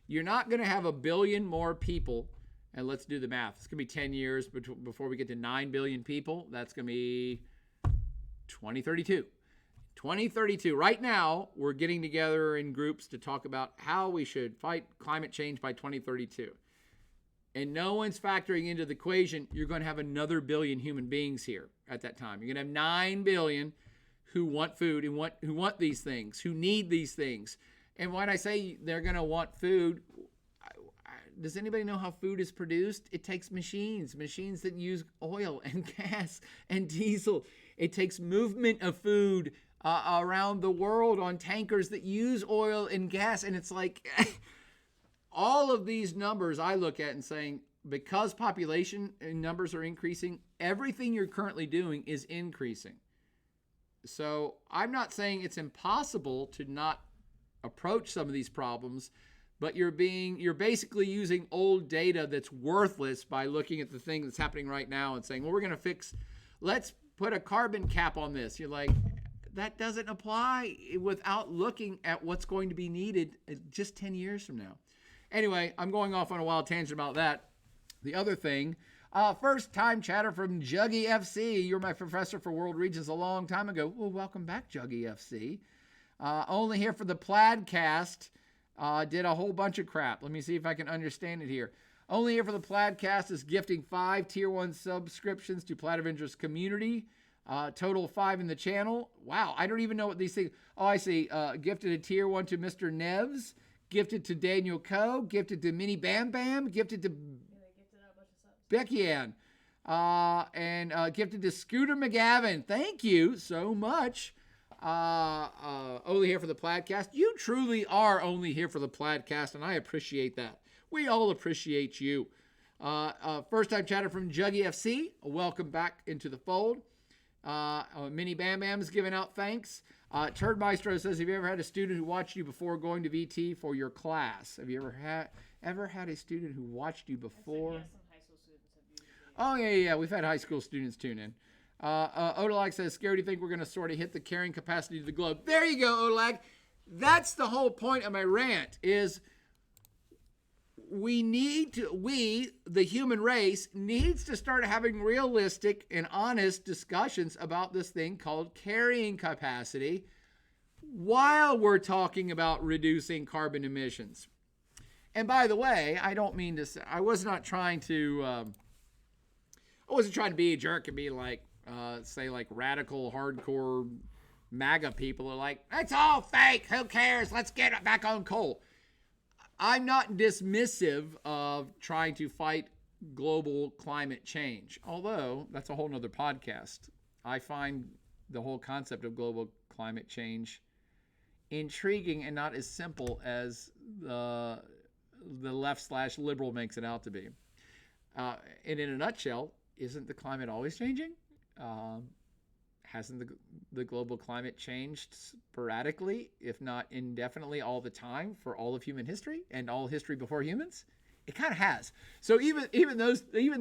You're not going to have a billion more people. And let's do the math. It's going to be 10 years before we get to 9 billion people. That's going to be 2032. 2032. Right now, we're getting together in groups to talk about how we should fight climate change by 2032. And no one's factoring into the equation, you're going to have another billion human beings here at that time. You're going to have 9 billion who want food and who want these things, who need these things. And when I say they're going to want food, does anybody know how food is produced? It takes machines that use oil and gas and diesel. It takes movement of food around the world on tankers that use oil and gas. And it's like all of these numbers I look at and saying, because population numbers are increasing, everything you're currently doing is increasing. So I'm not saying it's impossible to not approach some of these problems, but you're basically using old data that's worthless by looking at the thing that's happening right now and saying, well, we're going to let's put a carbon cap on this. You're like, that doesn't apply without looking at what's going to be needed just 10 years from now. Anyway, I'm going off on a wild tangent about that. The other thing, first time chatter from Juggy FC. You were my professor for world regions a long time ago. Well, welcome back, Juggy FC. Only here for the Plaidcast. Did a whole bunch of crap. Let me see if I can understand it here. Only here for the Plaidcast is gifting 5 Tier 1 subscriptions to Plaid Avengers community. Total 5 in the channel. Wow, I don't even know what these things... Oh, I see. Gifted a Tier 1 to Mr. Nevs. Gifted to Daniel Coe. Gifted to Minnie Bam Bam. Gifted to Becky Ann. And gifted to Scooter McGavin. Thank you so much. Only here for the Plaidcast. You truly are only here for the Plaidcast, and I appreciate that. We all appreciate you. First time chatter from Juggy FC. Welcome back into the fold. Minnie Bam Bam is giving out thanks. Turd Maestro says, have you ever had a student who watched you before going to VT for your class? Have you ever had a student who watched you before? Yes, some high school students have used it. Oh, yeah. We've had high school students tune in. Odalag says, Scary, do you think we're going to sort of hit the carrying capacity of the globe? There you go, Odalag. That's the whole point of my rant is we, the human race, needs to start having realistic and honest discussions about this thing called carrying capacity while we're talking about reducing carbon emissions. And by the way, I don't mean to say, I wasn't trying to be a jerk and be like, say like radical, hardcore MAGA people are like, it's all fake. Who cares? Let's get back on coal. I'm not dismissive of trying to fight global climate change, although that's a whole nother podcast. I find the whole concept of global climate change intriguing and not as simple as the left/liberal makes it out to be. And in a nutshell, isn't the climate always changing? Hasn't the global climate changed sporadically, if not indefinitely, all the time for all of human history and all history before humans? It kind of has. So even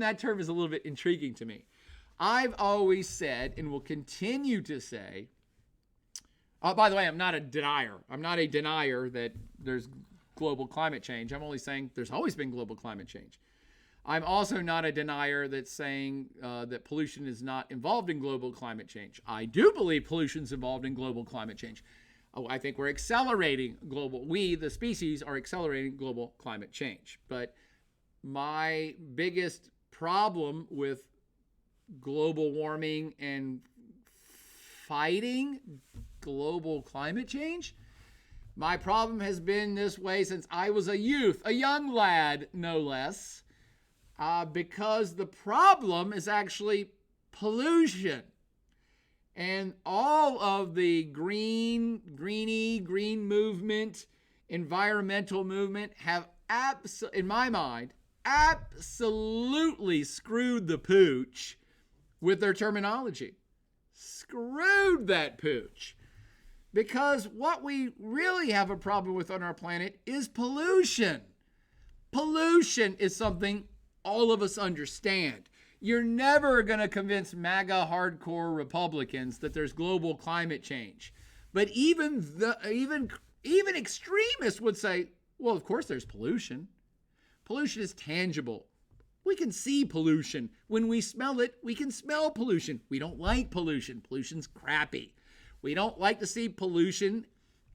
that term is a little bit intriguing to me. I've always said and will continue to say. By the way, I'm not a denier. I'm not a denier that there's global climate change. I'm only saying there's always been global climate change. I'm also not a denier that's saying that pollution is not involved in global climate change. I do believe pollution is involved in global climate change. I think we're accelerating we, the species, are accelerating global climate change. But my biggest problem with global warming and fighting global climate change, my problem has been this way since I was a young lad, no less. Because the problem is actually pollution. And all of the green movement, environmental movement have, in my mind, absolutely screwed the pooch with their terminology. Screwed that pooch. Because what we really have a problem with on our planet is pollution. Pollution is something all of us understand. You're never going to convince MAGA hardcore Republicans that there's global climate change. But even extremists would say, well, of course there's pollution. Pollution is tangible. We can see pollution. When we smell it, we can smell pollution. We don't like pollution. Pollution's crappy. We don't like to see pollution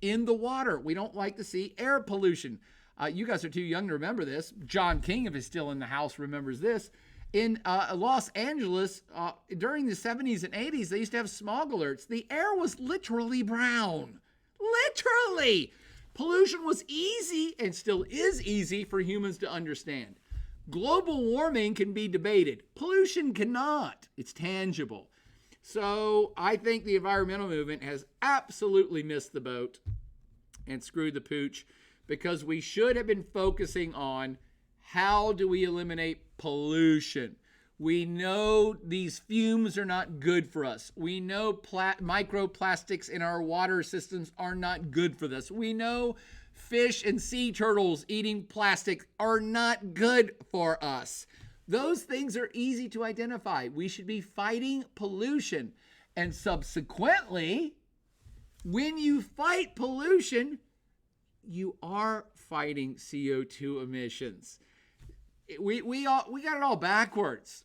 in the water. We don't like to see air pollution. You guys are too young to remember this. John King, if he's still in the house, remembers this. In Los Angeles, during the 70s and 80s, they used to have smog alerts. The air was literally brown. Literally. Pollution was easy and still is easy for humans to understand. Global warming can be debated. Pollution cannot. It's tangible. So I think the environmental movement has absolutely missed the boat and screwed the pooch, because we should have been focusing on how do we eliminate pollution. We know these fumes are not good for us. We know microplastics in our water systems are not good for us. We know fish and sea turtles eating plastic are not good for us. Those things are easy to identify. We should be fighting pollution. And subsequently, when you fight pollution, you are fighting CO2 emissions. We got it all backwards.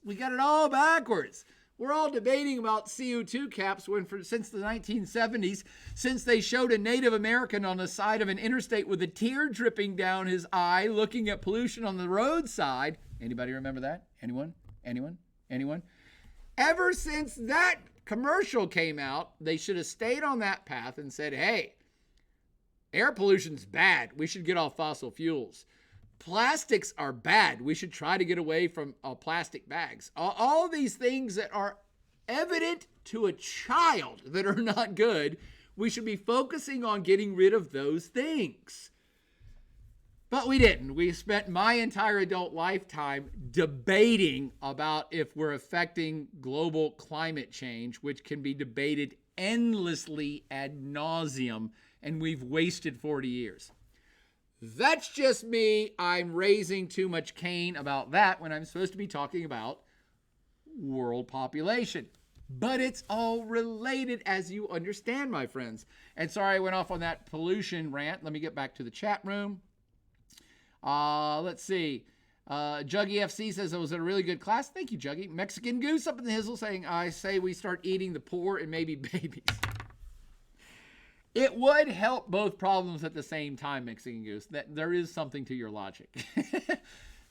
We're all debating about CO2 caps since the 1970s, since they showed a Native American on the side of an interstate with a tear dripping down his eye looking at pollution on the roadside. Anybody remember that? Anyone? Ever since that commercial came out, they should have stayed on that path and said, hey, air pollution's bad. We should get off fossil fuels. Plastics are bad. We should try to get away from plastic bags. All these things that are evident to a child that are not good, we should be focusing on getting rid of those things. But we didn't. We spent my entire adult lifetime debating about if we're affecting global climate change, which can be debated endlessly ad nauseum, and we've wasted 40 years. That's just me. I'm raising too much Cain about that when I'm supposed to be talking about world population. But it's all related, as you understand, my friends. And sorry I went off on that pollution rant. Let me get back to the chat room. Let's see. Juggy FC says it was a really good class. Thank you, Juggy. Mexican Goose up in the hizzle saying, I say we start eating the poor and maybe babies. It would help both problems at the same time, Mexican Goose. That there is something to your logic.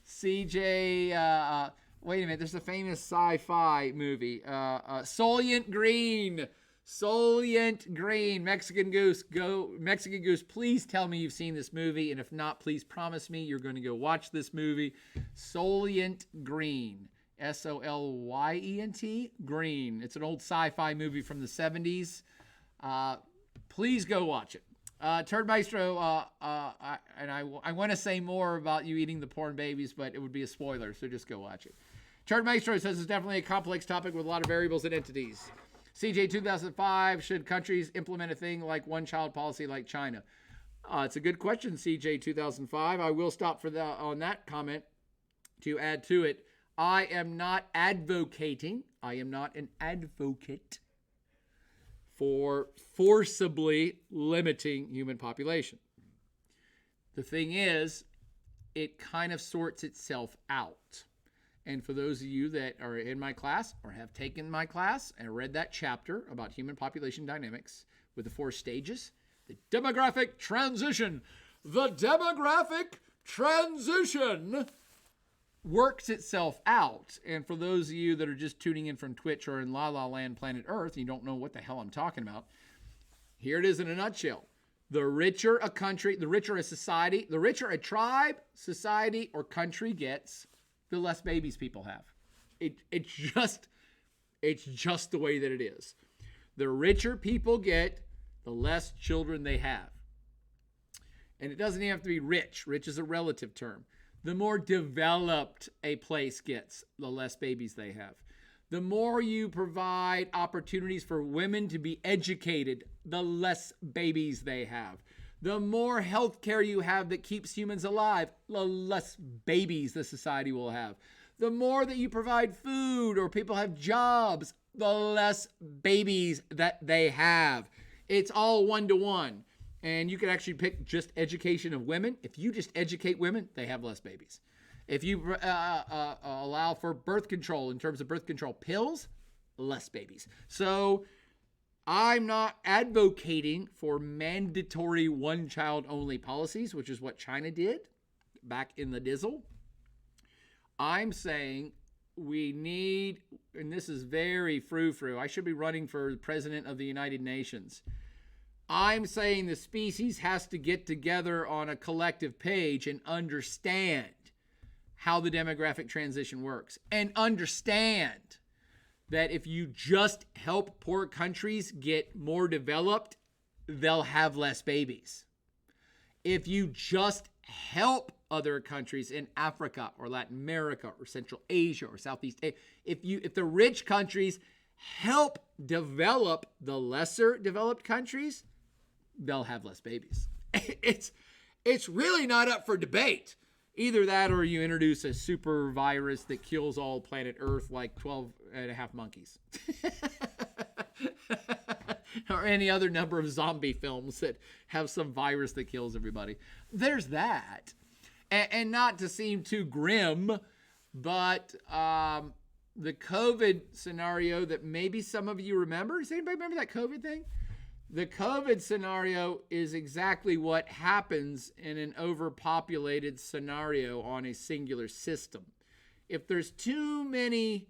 CJ, wait a minute. There's a famous sci-fi movie. Soylent Green. Soylent Green. Mexican Goose, go. Mexican Goose, please tell me you've seen this movie. And if not, please promise me you're going to go watch this movie. Soylent Green. Solyent. Green. It's an old sci-fi movie from the 70s. Please go watch it. Turd Maestro, I want to say more about you eating the porn babies, but it would be a spoiler, so just go watch it. Turd Maestro says it's definitely a complex topic with a lot of variables and entities. CJ 2005, should countries implement a thing like one-child policy like China? It's a good question, CJ 2005. I will stop on that comment to add to it. I am not advocating. I am not an advocate for forcibly limiting human population. The thing is, it kind of sorts itself out. And for those of you that are in my class or have taken my class and read that chapter about human population dynamics with the 4 stages, the demographic transition works itself out. And for those of you that are just tuning in from Twitch or in La La Land Planet Earth, you don't know what the hell I'm talking about. Here it is in a nutshell. The richer a country, the richer a society, the richer a tribe, society, or country gets, the less babies people have. It's just the way that it is. The richer people get, the less children they have. And it doesn't even have to be rich. Rich is a relative term. The more developed a place gets, the less babies they have. The more you provide opportunities for women to be educated, the less babies they have. The more health care you have that keeps humans alive, the less babies the society will have. The more that you provide food or people have jobs, the less babies that they have. It's all one-to-one. And you can actually pick just education of women. If you just educate women, they have less babies. If you allow for birth control in terms of birth control pills, less babies. So I'm not advocating for mandatory one-child-only policies, which is what China did back in the dizzle. I'm saying we need, and this is very frou-frou, I should be running for president of the United Nations. I'm saying the species has to get together on a collective page and understand how the demographic transition works, and understand that if you just help poor countries get more developed, they'll have less babies. If you just help other countries in Africa or Latin America or Central Asia or Southeast Asia, if the rich countries help develop the lesser developed countries, they'll have less babies. It's really not up for debate. Either that or you introduce a super virus that kills all planet Earth like 12 and a half monkeys. Or any other number of zombie films that have some virus that kills everybody. There's that. And not to seem too grim, but the COVID scenario that maybe some of you remember. Does anybody remember that COVID thing? The COVID scenario is exactly what happens in an overpopulated scenario on a singular system. If there's too many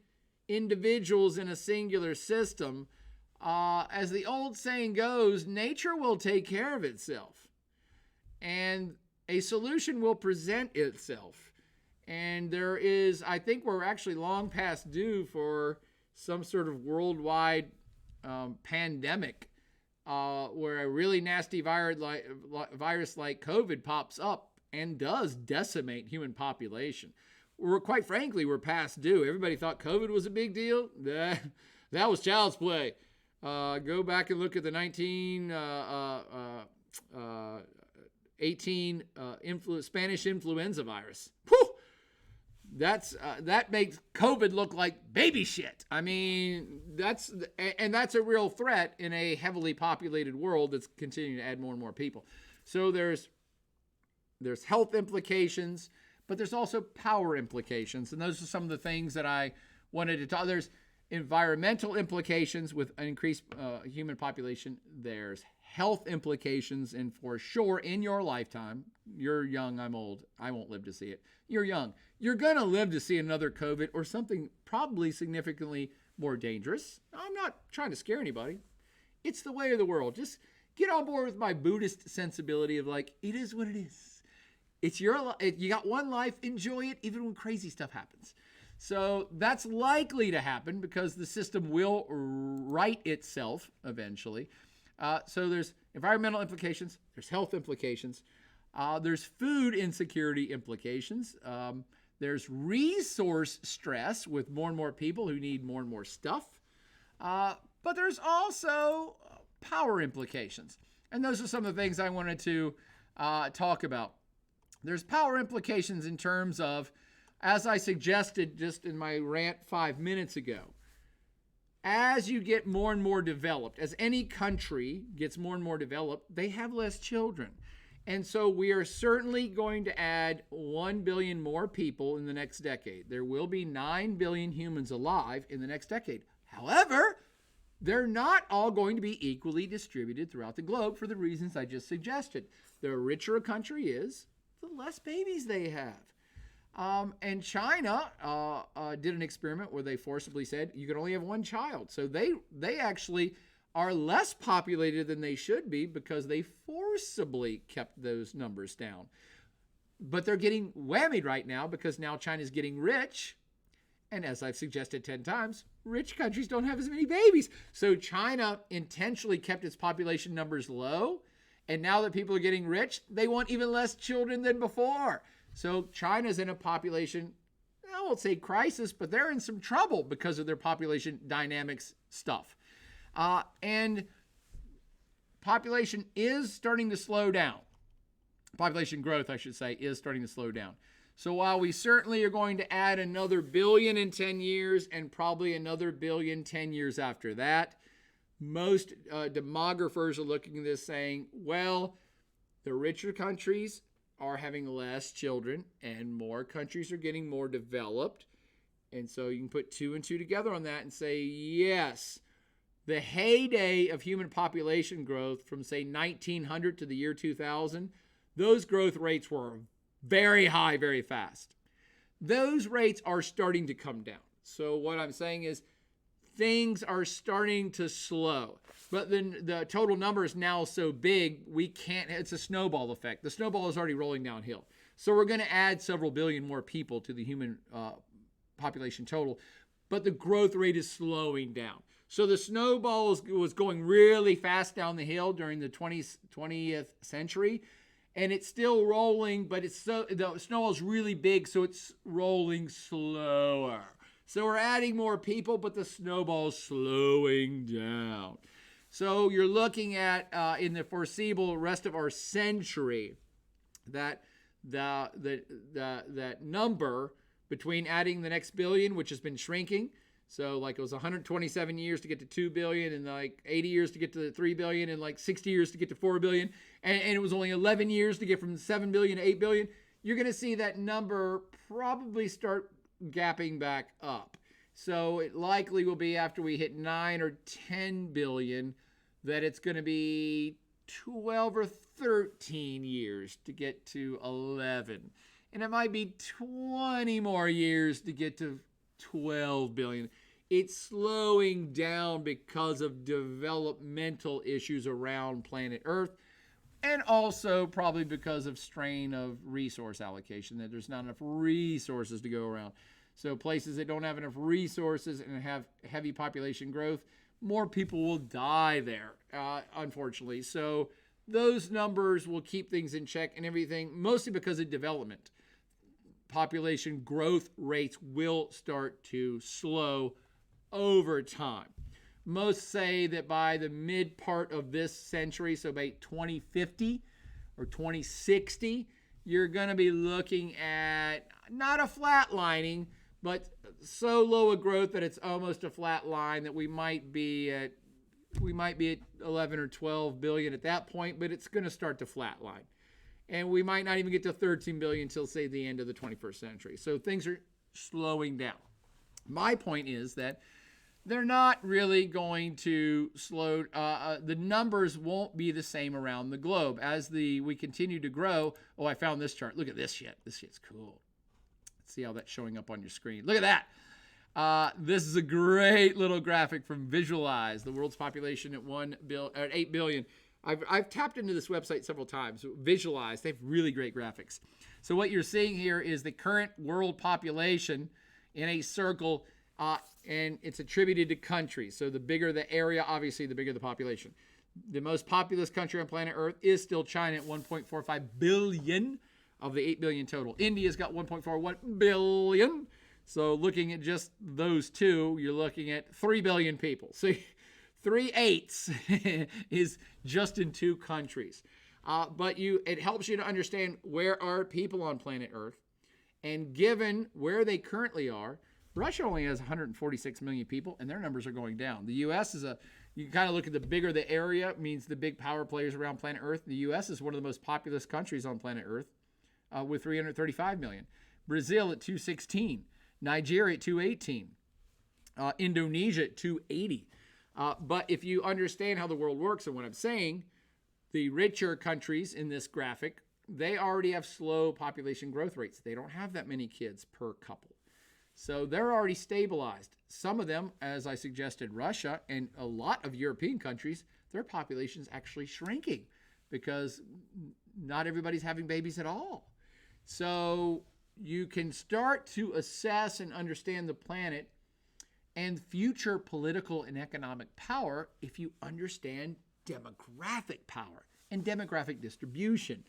individuals in a singular system, as the old saying goes, nature will take care of itself. And a solution will present itself. And there is, I think we're actually long past due for some sort of worldwide pandemic. Where a really nasty virus like COVID pops up and does decimate human population. Quite frankly, we're past due. Everybody thought COVID was a big deal. That was child's play. Go back and look at the 1918 Spanish influenza virus. Whew! That makes COVID look like baby shit. I mean, that's a real threat in a heavily populated world that's continuing to add more and more people. So there's health implications, but there's also power implications, and those are some of the things that I wanted to talk. There's environmental implications with an increased human population. There's health implications, and for sure in your lifetime, you're young, I'm old, I won't live to see it. You're young. You're going to live to see another COVID or something probably significantly more dangerous. I'm not trying to scare anybody. It's the way of the world. Just get on board with my Buddhist sensibility of like, it is what it is. It's your life. You got one life. Enjoy it even when crazy stuff happens. So that's likely to happen because the system will right itself eventually. So there's environmental implications. There's health implications. There's food insecurity implications. There's resource stress with more and more people who need more and more stuff. But there's also power implications. And those are some of the things I wanted to talk about. There's power implications in terms of, as I suggested just in my rant 5 minutes ago, as you get more and more developed, as any country gets more and more developed, they have less children. And so we are certainly going to add 1 billion more people in the next decade. There will be 9 billion humans alive in the next decade. However, they're not all going to be equally distributed throughout the globe for the reasons I just suggested. The richer a country is, the less babies they have. And China did an experiment where they forcibly said you can only have one child. So they actually are less populated than they should be because they forcibly kept those numbers down. But they're getting whammied right now because now China's getting rich. And as I've suggested 10 times, rich countries don't have as many babies. So China intentionally kept its population numbers low. And now that people are getting rich, they want even less children than before. So China's in a population, I won't say crisis, but they're in some trouble because of their population dynamics stuff. And population is starting to slow down. Population growth, I should say, is starting to slow down. So while we certainly are going to add another billion in 10 years and probably another billion 10 years after that, most demographers are looking at this saying, well, the richer countries are having less children and more countries are getting more developed. And so you can put 2 and 2 together on that and say, yes, The heyday of human population growth from, say, 1900 to the year 2000, those growth rates were very high, very fast. Those rates are starting to come down. So what I'm saying is things are starting to slow. But then the total number is now so big, it's a snowball effect. The snowball is already rolling downhill. So we're going to add several billion more people to the human population total, but the growth rate is slowing down. So the snowball was going really fast down the hill during the 20th century, and it's still rolling, but the snowball is really big, so it's rolling slower. So we're adding more people, but the snowball's slowing down. So you're looking at in the foreseeable rest of our century that that number between adding the next billion, which has been shrinking. So like it was 127 years to get to 2 billion and like 80 years to get to 3 billion and like 60 years to get to 4 billion. And it was only 11 years to get from 7 billion to 8 billion. You're going to see that number probably start gapping back up. So it likely will be after we hit 9 or 10 billion that it's going to be 12 or 13 years to get to 11. And it might be 20 more years to get to 12 billion. It's slowing down because of developmental issues around planet Earth, and also probably because of strain of resource allocation, that there's not enough resources to go around. So places that don't have enough resources and have heavy population growth, more people will die there, unfortunately. So those numbers will keep things in check and everything, mostly because of development. Population growth rates will start to slow over time. Most say that by the mid part of this century, so by 2050 or 2060, you're going to be looking at not a flatlining, but so low a growth that it's almost a flat line, that we might be at 11 or 12 billion at that point, but it's going to start to flatline. And we might not even get to 13 billion until, say, the end of the 21st century. So things are slowing down. My point is that they're not really going to slow. The numbers won't be the same around the globe as we continue to grow. Oh, I found this chart. Look at this shit. This shit's cool. Let's see how that's showing up on your screen. Look at that. This is a great little graphic from Visualize, the world's population at 8 billion. I've tapped into this website several times. Visualize. They have really great graphics. So what you're seeing here is the current world population in a circle, and it's attributed to countries. So the bigger the area, obviously, the bigger the population. The most populous country on planet Earth is still China at 1.45 billion of the 8 billion total. India's got 1.41 billion. So looking at just those two, you're looking at 3 billion people. So 3/8 is just in two countries. But it helps you to understand where are people on planet Earth. And given where they currently are, Russia only has 146 million people, and their numbers are going down. The U.S. you can kind of look at the bigger the area, means the big power players around planet Earth. The U.S. is one of the most populous countries on planet Earth with 335 million. Brazil at 216. Nigeria at 218. Indonesia at 280. But if you understand how the world works and what I'm saying, the richer countries in this graphic, they already have slow population growth rates. They don't have that many kids per couple. So they're already stabilized. Some of them, as I suggested, Russia and a lot of European countries, their population's actually shrinking because not everybody's having babies at all. So you can start to assess and understand the planet and future political and economic power if you understand demographic power and demographic distribution.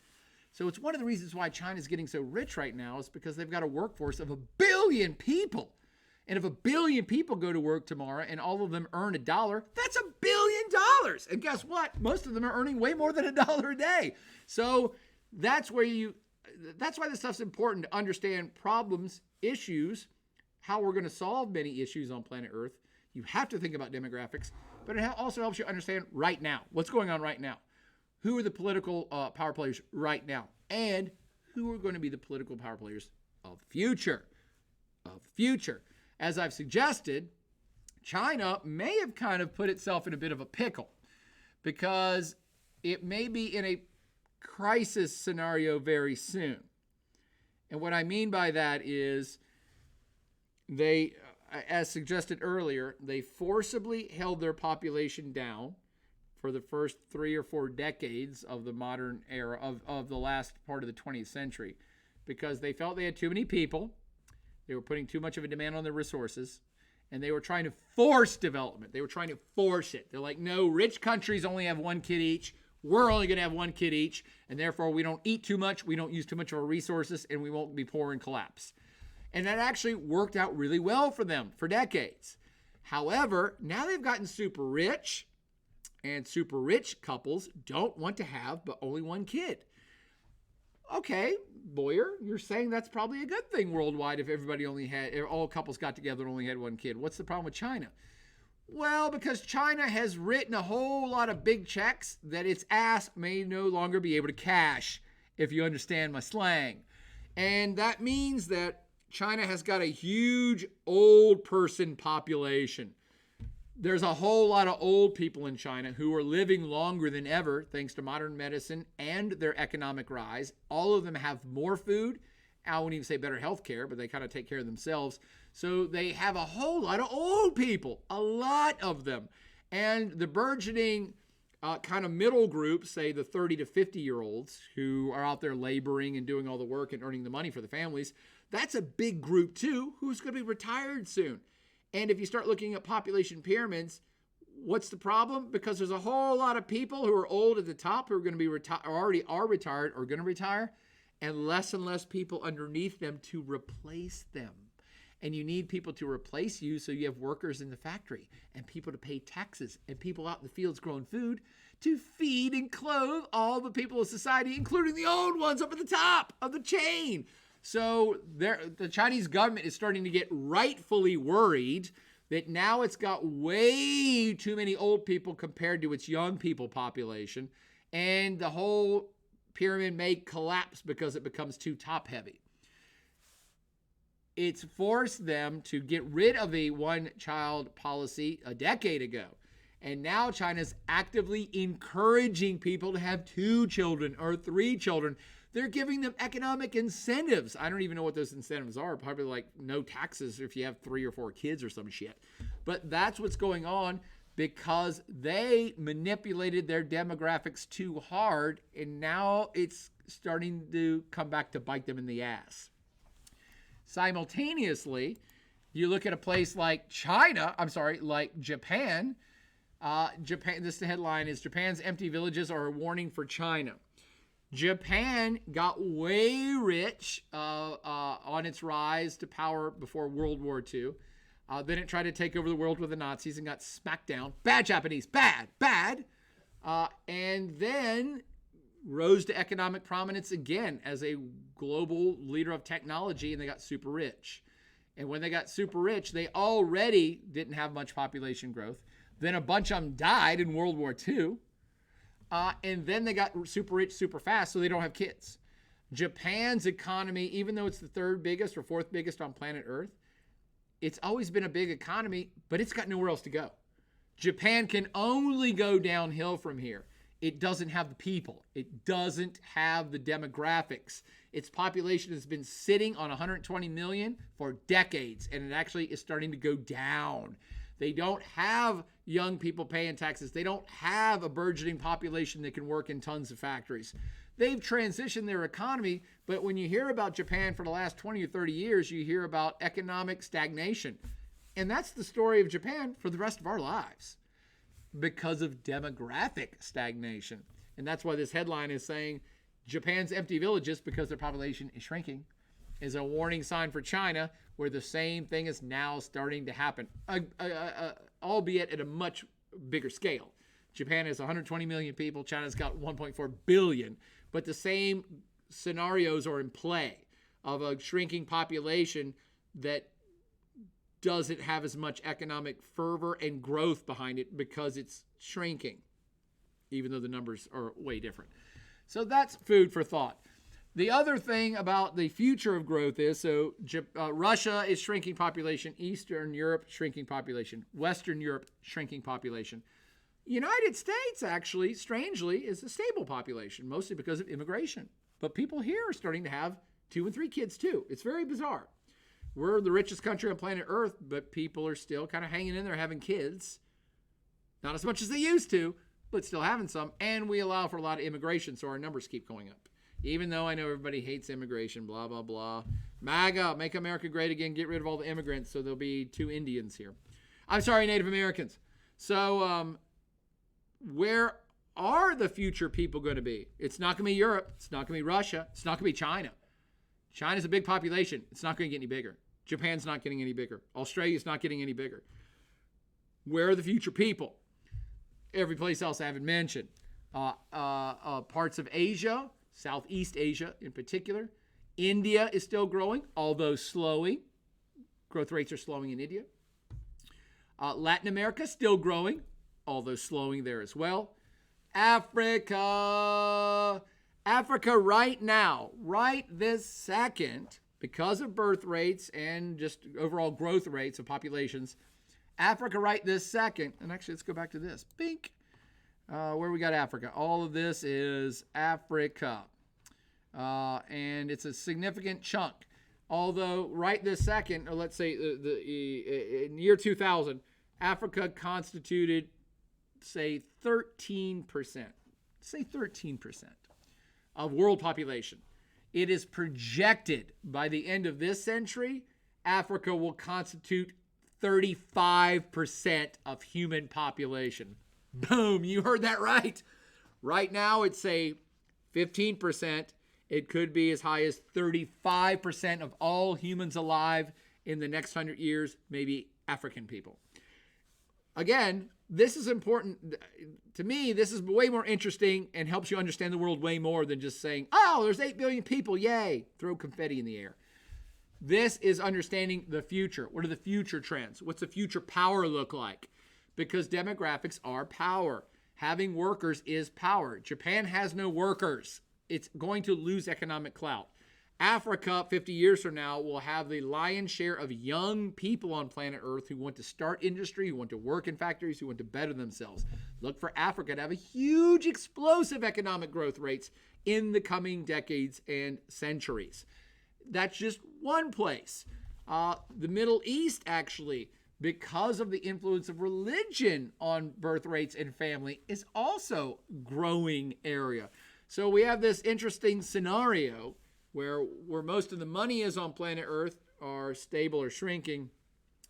So it's one of the reasons why China's getting so rich right now, is because they've got a workforce of 1 billion people. And if 1 billion people go to work tomorrow and all of them earn $1, that's $1 billion. And guess what? Most of them are earning way more than $1 a day. So that's why this stuff's important, to understand problems, issues, how we're going to solve many issues on planet Earth. You have to think about demographics, but it also helps you understand right now, what's going on right now. Who are the political power players right now? And who are going to be the political power players of the future? As I've suggested, China may have kind of put itself in a bit of a pickle because it may be in a crisis scenario very soon. And what I mean by that is they, as suggested earlier, they forcibly held their population down for the first 3 or 4 decades of the modern era, of the last part of the 20th century, because they felt they had too many people. They were putting too much of a demand on their resources, and they were trying to force development. They were trying to force it. They're like, no, rich countries only have 1 kid each. We're only going to have 1 kid each, and therefore we don't eat too much, we don't use too much of our resources, and we won't be poor and collapse. And that actually worked out really well for them for decades. However, now they've gotten super rich, and super rich couples don't want to have but only 1 kid. Okay, Boyer, you're saying that's probably a good thing worldwide if all couples got together and only had 1 kid. What's the problem with China? Well, because China has written a whole lot of big checks that its ass may no longer be able to cash, if you understand my slang. And that means that China has got a huge old person population. There's a whole lot of old people in China who are living longer than ever thanks to modern medicine and their economic rise. All of them have more food. I wouldn't even say better health care, but they kind of take care of themselves. So they have a whole lot of old people, a lot of them. And the burgeoning kind of middle group, say the 30 to 50-year-olds who are out there laboring and doing all the work and earning the money for the families, that's a big group too who's going to be retired soon. And if you start looking at population pyramids, what's the problem? Because there's a whole lot of people who are old at the top who are going to be already are retired or going to retire, and less people underneath them to replace them. And you need people to replace you, so you have workers in the factory and people to pay taxes and people out in the fields growing food to feed and clothe all the people of society, including the old ones up at the top of the chain. So the Chinese government is starting to get rightfully worried that now it's got way too many old people compared to its young people population, and the whole pyramid may collapse because it becomes too top heavy. It's forced them to get rid of the 1-child policy a decade ago. And now China's actively encouraging people to have 2 children or 3 children. They're giving them economic incentives. I don't even know what those incentives are. Probably like no taxes if you have 3 or 4 kids or some shit. But that's what's going on because they manipulated their demographics too hard, and now it's starting to come back to bite them in the ass. Simultaneously, you look at a place like like Japan. This headline is Japan's empty villages are a warning for China. Japan got way rich on its rise to power before World War II. Then it tried to take over the world with the Nazis and got smacked down. Bad Japanese, bad. And then rose to economic prominence again as a global leader of technology, and they got super rich. And when they got super rich, they already didn't have much population growth. Then a bunch of them died in World War II. And then they got super rich super fast, so they don't have kids. Japan's economy, even though it's the 3rd biggest or 4th biggest on planet Earth, it's always been a big economy, but it's got nowhere else to go. Japan can only go downhill from here. It doesn't have the people. It doesn't have the demographics. Its population has been sitting on 120 million for decades, and it actually is starting to go down. They don't have young people paying taxes. They don't have a burgeoning population that can work in tons of factories. They've transitioned their economy, but when you hear about Japan for the last 20 or 30 years, you hear about economic stagnation. And that's the story of Japan for the rest of our lives because of demographic stagnation. And that's why this headline is saying Japan's empty villages, because their population is shrinking, is a warning sign for China, where the same thing is now starting to happen, albeit at a much bigger scale. Japan has 120 million people. China's got 1.4 billion. But the same scenarios are in play of a shrinking population that doesn't have as much economic fervor and growth behind it because it's shrinking, even though the numbers are way different. So that's food for thought. The other thing about the future of growth is, so Russia is shrinking population, Eastern Europe shrinking population, Western Europe shrinking population. United States, actually, strangely, is a stable population, mostly because of immigration. But people here are starting to have 2 and 3 kids, too. It's very bizarre. We're the richest country on planet Earth, but people are still kind of hanging in there having kids. Not as much as they used to, but still having some. And we allow for a lot of immigration, so our numbers keep going up. Even though I know everybody hates immigration, blah, blah, blah. MAGA, make America great again, get rid of all the immigrants, so there'll be 2 Indians here. I'm sorry, Native Americans. So, where are the future people going to be? It's not going to be Europe. It's not going to be Russia. It's not going to be China. China's a big population. It's not going to get any bigger. Japan's not getting any bigger. Australia's not getting any bigger. Where are the future people? Every place else I haven't mentioned. Parts of Asia, Southeast Asia in particular. India is still growing, although slowing. Growth rates are slowing in India. Latin America still growing, although slowing there as well. Africa right now, right this second, because of birth rates and just overall growth rates of populations, Africa right this second, and actually let's go back to this. Bink. Where we got Africa? All of this is Africa. And it's a significant chunk. Although right this second, or let's say in year 2000, Africa constituted, say 13%, of world population. It is projected by the end of this century, Africa will constitute 35% of human population. Boom, you heard that right. Right now, it's say 15%. It could be as high as 35% of all humans alive in the next 100 years, maybe African people. Again, this is important. To me, this is way more interesting and helps you understand the world way more than just saying, oh, there's 8 billion people, yay, throw confetti in the air. This is understanding the future. What are the future trends? What's the future power look like? Because demographics are power. Having workers is power. Japan has no workers. It's going to lose economic clout. Africa, 50 years from now, will have the lion's share of young people on planet Earth who want to start industry, who want to work in factories, who want to better themselves. Look for Africa to have a huge, explosive economic growth rates in the coming decades and centuries. That's just one place. The Middle East, actually, because of the influence of religion on birth rates and family, is also growing area. So we have this interesting scenario where most of the money is on planet Earth are stable or shrinking,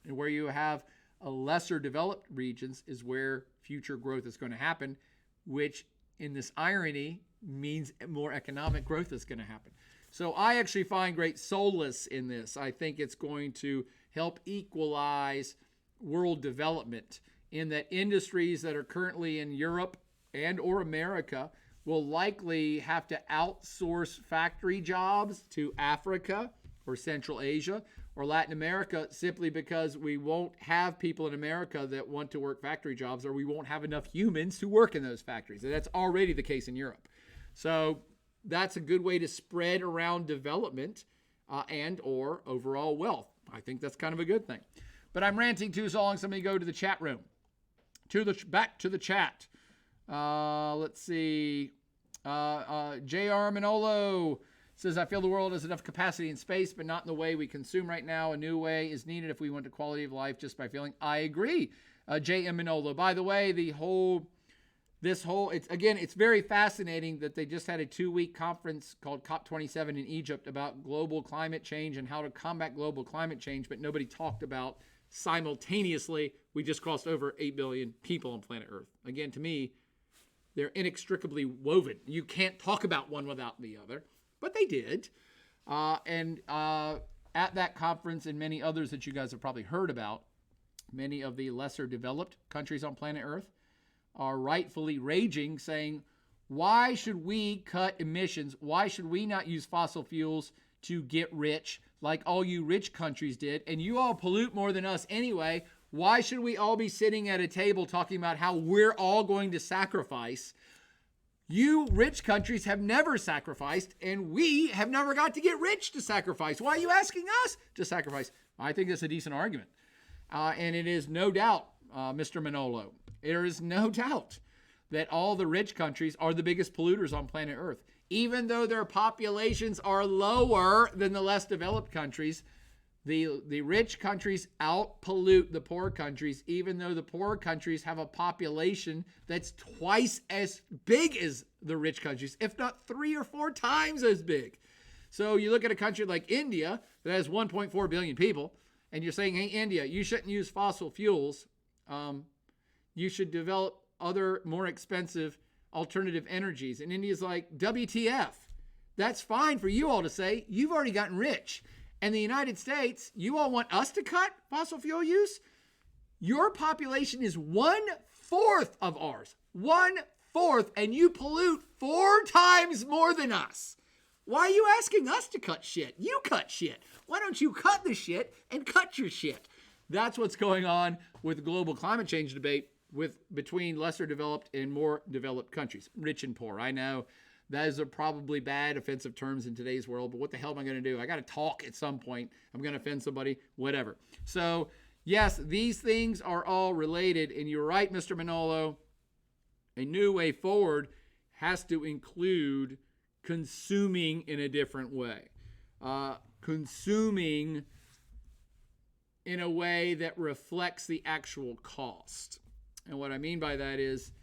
and where you have a lesser developed regions is where future growth is going to happen, which in this irony means more economic growth is going to happen. So I actually find great solace in this. I think it's going to help equalize world development in that industries that are currently in Europe and or America will likely have to outsource factory jobs to Africa or Central Asia or Latin America simply because we won't have people in America that want to work factory jobs, or we won't have enough humans to work in those factories. And that's already the case in Europe. So that's a good way to spread around development and or overall wealth. I think that's kind of a good thing. But I'm ranting too long, so let me go to the chat room. Back to the chat. Let's see. J.R. Manolo says, I feel the world has enough capacity in space, but not in the way we consume right now. A new way is needed if we want the quality of life just by feeling. I agree. J.M. Manolo. By the way, it's very fascinating that they just had a 2-week conference called COP27 in Egypt about global climate change and how to combat global climate change, but nobody talked about simultaneously we just crossed over 8 billion people on planet Earth. Again, to me, they're inextricably woven. You can't talk about one without the other, but they did. At that conference and many others that you guys have probably heard about, many of the lesser developed countries on planet Earth are rightfully raging, saying, why should we cut emissions? Why should we not use fossil fuels to get rich like all you rich countries did? And you all pollute more than us anyway. Why should we all be sitting at a table talking about how we're all going to sacrifice You rich countries have never sacrificed, and we have never got to get rich to sacrifice. Why are you asking us to sacrifice? I think that's a decent argument. And it is no doubt, Mr. Manolo, there is no doubt that all the rich countries are the biggest polluters on planet Earth. Even though their populations are lower than the less developed countries, the rich countries out-pollute the poor countries, even though the poor countries have a population that's twice as big as the rich countries, if not 3 or 4 times as big. So you look at a country like India that has 1.4 billion people, and you're saying, hey, India, you shouldn't use fossil fuels. You should develop other more expensive alternative energies. And India's like, WTF? That's fine for you all to say. You've already gotten rich. And the United States, you all want us to cut fossil fuel use? Your population is 1/4 of ours. 1/4, and you pollute 4 times more than us. Why are you asking us to cut shit? You cut shit. Why don't you cut the shit and cut your shit? That's what's going on with the global climate change debate between lesser developed and more developed countries, rich and poor. I know those are probably bad, offensive terms in today's world, but what the hell am I going to do? I got to talk at some point. I'm going to offend somebody, whatever. So, yes, these things are all related, and you're right, Mr. Manolo. A new way forward has to include consuming in a different way. Consuming in a way that reflects the actual cost. And what I mean by that is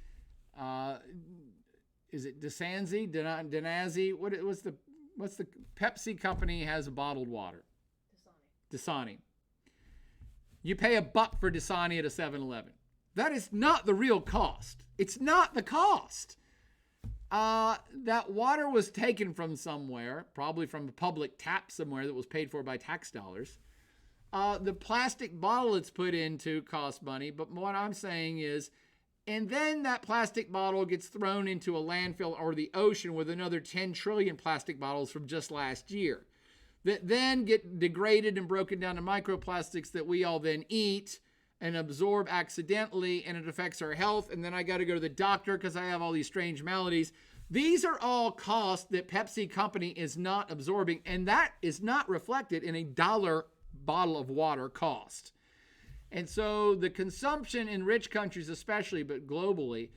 it Denazzi? What's the Pepsi company has bottled water? Dasani. You pay $1 for Dasani at a 7-Eleven. That is not the real cost. It's not the cost. That water was taken from somewhere, probably from a public tap somewhere that was paid for by tax dollars. The plastic bottle it's put into costs money, but what I'm saying is, and then that plastic bottle gets thrown into a landfill or the ocean with another 10 trillion plastic bottles from just last year that then get degraded and broken down to microplastics that we all then eat and absorb accidentally, and it affects our health, and then I got to go to the doctor because I have all these strange maladies. These are all costs that Pepsi company is not absorbing, and that is not reflected in a $1 bottle of water cost. And so the consumption in rich countries especially, but globally,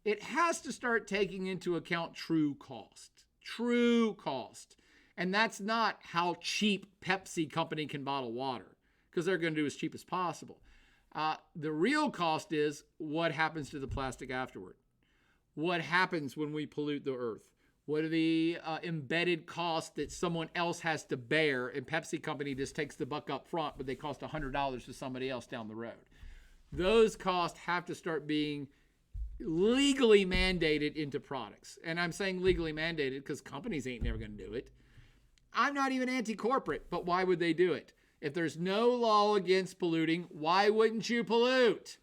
it has to start taking into account true cost. True cost. And that's not how cheap Pepsi company can bottle water, because they're going to do as cheap as possible. The real cost is what happens to the plastic afterward. What happens when we pollute the earth? What are the embedded costs that someone else has to bear, and Pepsi company just takes the buck up front, but they cost $100 to somebody else down the road? Those costs have to start being legally mandated into products. And I'm saying legally mandated because companies ain't never going to do it. I'm not even anti-corporate, but why would they do it? If there's no law against polluting, why wouldn't you pollute?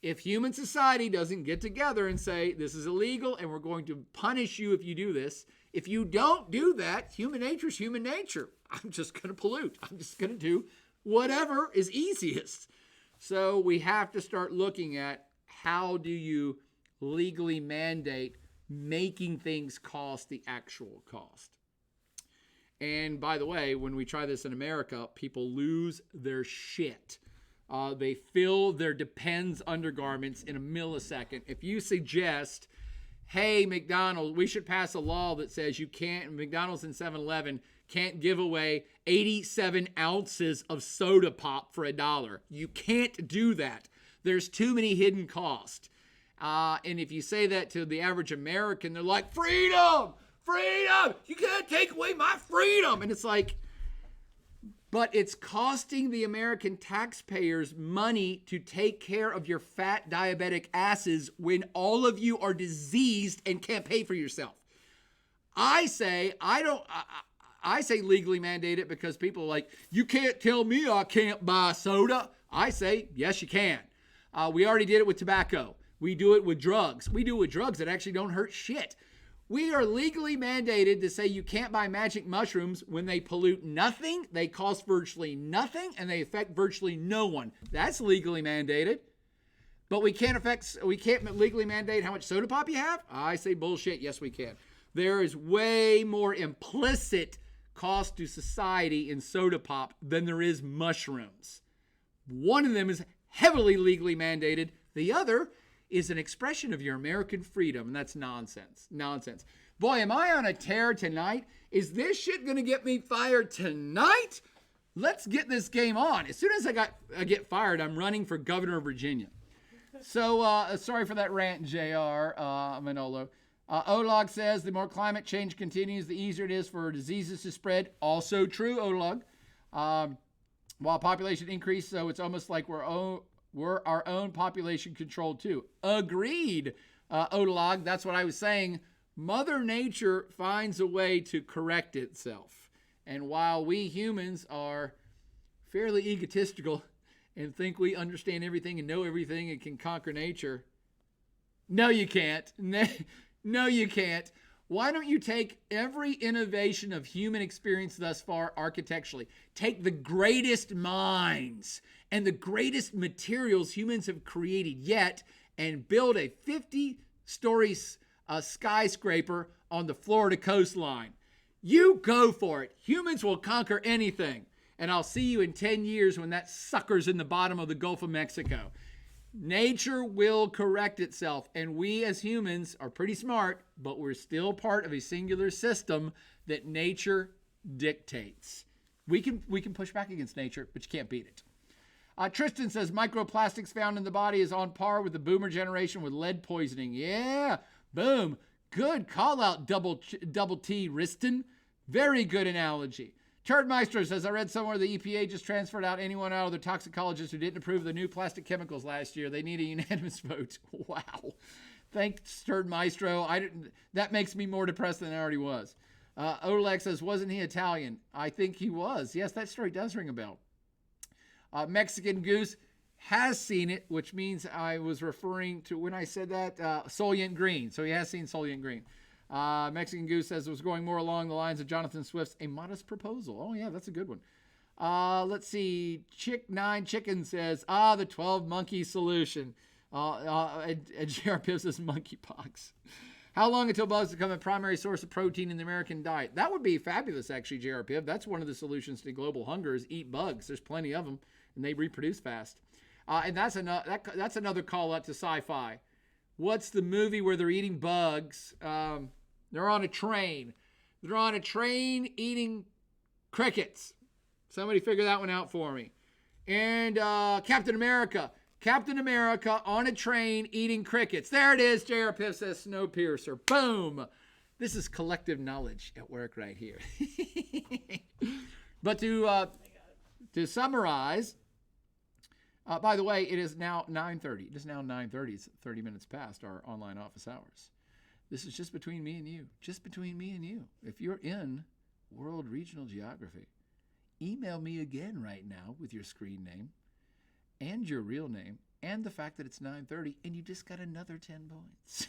If human society doesn't get together and say, this is illegal and we're going to punish you if you do this, if you don't do that, human nature is human nature. I'm just going to pollute. I'm just going to do whatever is easiest. So we have to start looking at how do you legally mandate making things cost the actual cost. And by the way, when we try this in America, people lose their shit. They fill their Depends undergarments in a millisecond. If you suggest, hey, McDonald's, we should pass a law that says McDonald's and 7-Eleven can't give away 87 ounces of soda pop for $1. You can't do that. There's too many hidden costs. And if you say that to the average American, they're like, freedom! Freedom! You can't take away my freedom! And it's like, but it's costing the American taxpayers money to take care of your fat diabetic asses when all of you are diseased and can't pay for yourself. I say legally mandate it because people are like, you can't tell me I can't buy soda. I say, yes, you can. We already did it with tobacco. We do it with drugs. We do it with drugs that actually don't hurt shit. We are legally mandated to say you can't buy magic mushrooms when they pollute nothing, they cost virtually nothing, and they affect virtually no one. That's legally mandated. But we can't legally mandate how much soda pop you have? I say bullshit. Yes, we can. There is way more implicit cost to society in soda pop than there is mushrooms. One of them is heavily legally mandated. The other is an expression of your American freedom, and that's nonsense. Nonsense. Boy, am I on a tear tonight? Is this shit going to get me fired tonight? Let's get this game on. As soon as I get fired, I'm running for governor of Virginia. So, sorry for that rant, JR Manolo. Olag says the more climate change continues, the easier it is for diseases to spread. Also true, Olag. While population increase, so it's almost like we're our own population controlled too. Agreed, Olag. That's what I was saying. Mother Nature finds a way to correct itself. And while we humans are fairly egotistical and think we understand everything and know everything and can conquer nature, no, you can't. No, you can't. Why don't you take every innovation of human experience thus far architecturally? Take the greatest minds and the greatest materials humans have created yet and build a 50-story skyscraper on the Florida coastline. You go for it. Humans will conquer anything. And I'll see you in 10 years when that sucker's in the bottom of the Gulf of Mexico. Nature will correct itself, and we as humans are pretty smart, but we're still part of a singular system that nature dictates. We can push back against nature, but you can't beat it. Tristan says microplastics found in the body is on par with the boomer generation with lead poisoning. Yeah, boom. Good call out, double T, Riston. Very good analogy. Turd Maestro says, I read somewhere the EPA just transferred out anyone out of the toxicologists who didn't approve the new plastic chemicals last year. They need a unanimous vote. Wow. Thanks, Turd Maestro. That makes me more depressed than I already was. Oleg says, wasn't he Italian? I think he was. Yes, that story does ring a bell. Mexican Goose has seen it, which means I was referring to, when I said that, Soylent Green. So he has seen Soylent Green. Mexican Goose says it was going more along the lines of Jonathan Swift's A Modest Proposal. Oh, yeah, that's a good one. Let's see. Chick9 Chicken says, the 12 monkey solution. And JR Pibb says monkeypox. How long until bugs become a primary source of protein in the American diet? That would be fabulous, actually, JR Pibb. That's one of the solutions to global hunger is eat bugs. There's plenty of them, and they reproduce fast. And that's another call out to sci-fi. What's the movie where they're eating bugs? They're on a train. They're on a train eating crickets. Somebody figure that one out for me. And Captain America. Captain America on a train eating crickets. There it is. J.R. Piff says Snowpiercer. Boom. This is collective knowledge at work right here. But to summarize, by the way, it is now 9:30. It is now 9:30. It's 30 minutes past our online office hours. This is just between me and you. Just between me and you. If you're in World Regional Geography, email me again right now with your screen name and your real name and the fact that it's 9:30 and you just got another 10 points.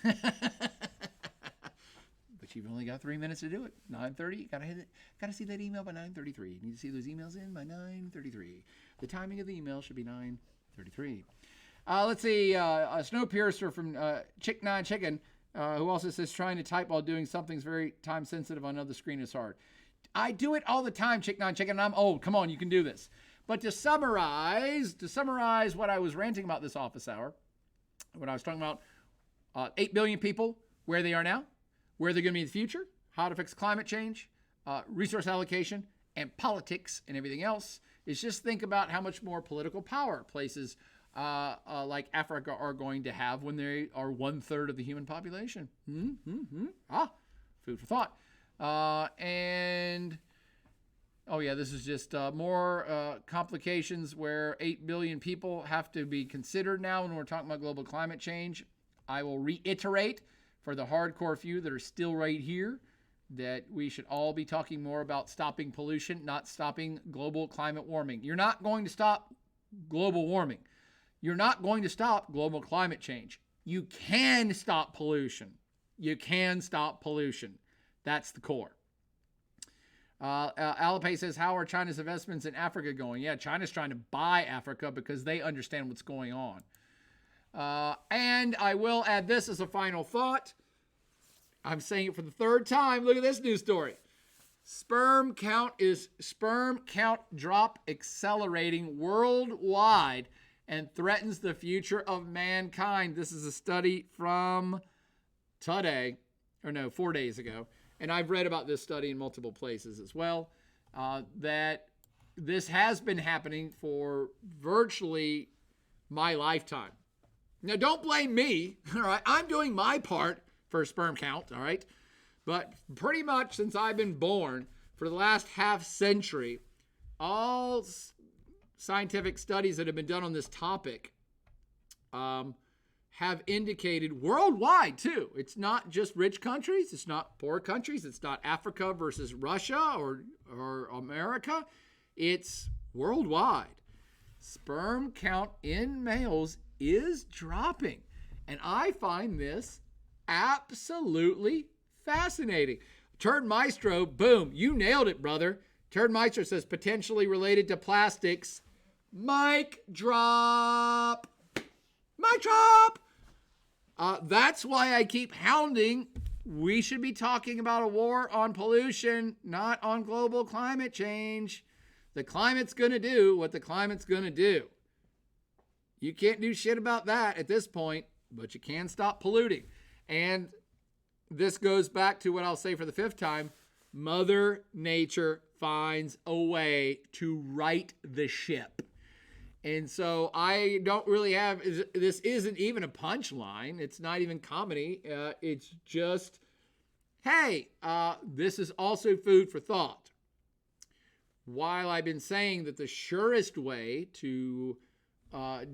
But you've only got 3 minutes to do it. 9:30, you gotta see that email by 9:33. You need to see those emails in by 9:33. The timing of the email should be 9:33. Let's see, Snowpiercer from Chick9 Chicken, who also says trying to type while doing something's very time sensitive on another screen is hard. I do it all the time, Chick9 Chicken, and I'm old. Come on, you can do this. But to summarize what I was ranting about this office hour, when I was talking about 8 billion people, where they are now, where they're going to be in the future, how to fix climate change, resource allocation, and politics and everything else, is just think about how much more political power places like Africa are going to have when they are 1/3 of the human population. Food for thought. This is just more complications where 8 billion people have to be considered now when we're talking about global climate change. I will reiterate for the hardcore few that are still right here that we should all be talking more about stopping pollution, not stopping global climate warming. You're not going to stop global warming. You're not going to stop global climate change. You can stop pollution. You can stop pollution. That's the core. Alipay says, how are China's investments in Africa going? Yeah, China's trying to buy Africa because they understand what's going on. And I will add this as a final thought. I'm saying it for the third time. Look at this news story. Sperm count drop accelerating worldwide and threatens the future of mankind. This is a study from today, 4 days ago. And I've read about this study in multiple places as well, that this has been happening for virtually my lifetime. Now, don't blame me, all right? I'm doing my part for sperm count, all right? But pretty much since I've been born, for the last half century, all scientific studies that have been done on this topic have indicated worldwide, too. It's not just rich countries. It's not poor countries. It's not Africa versus Russia or America. It's worldwide. Sperm count in males is dropping. And I find this absolutely fascinating. Turd Maestro, boom, you nailed it, brother. Turd Maestro says potentially related to plastics. Mic drop. Mic drop. That's why I keep hounding. We should be talking about a war on pollution, not on global climate change. The climate's going to do what the climate's going to do. You can't do shit about that at this point, but you can stop polluting. And this goes back to what I'll say for the fifth time. Mother Nature finds a way to right the ship. And so I don't really have, this isn't even a punchline. It's not even comedy. It's just, hey, this is also food for thought. While I've been saying that the surest way to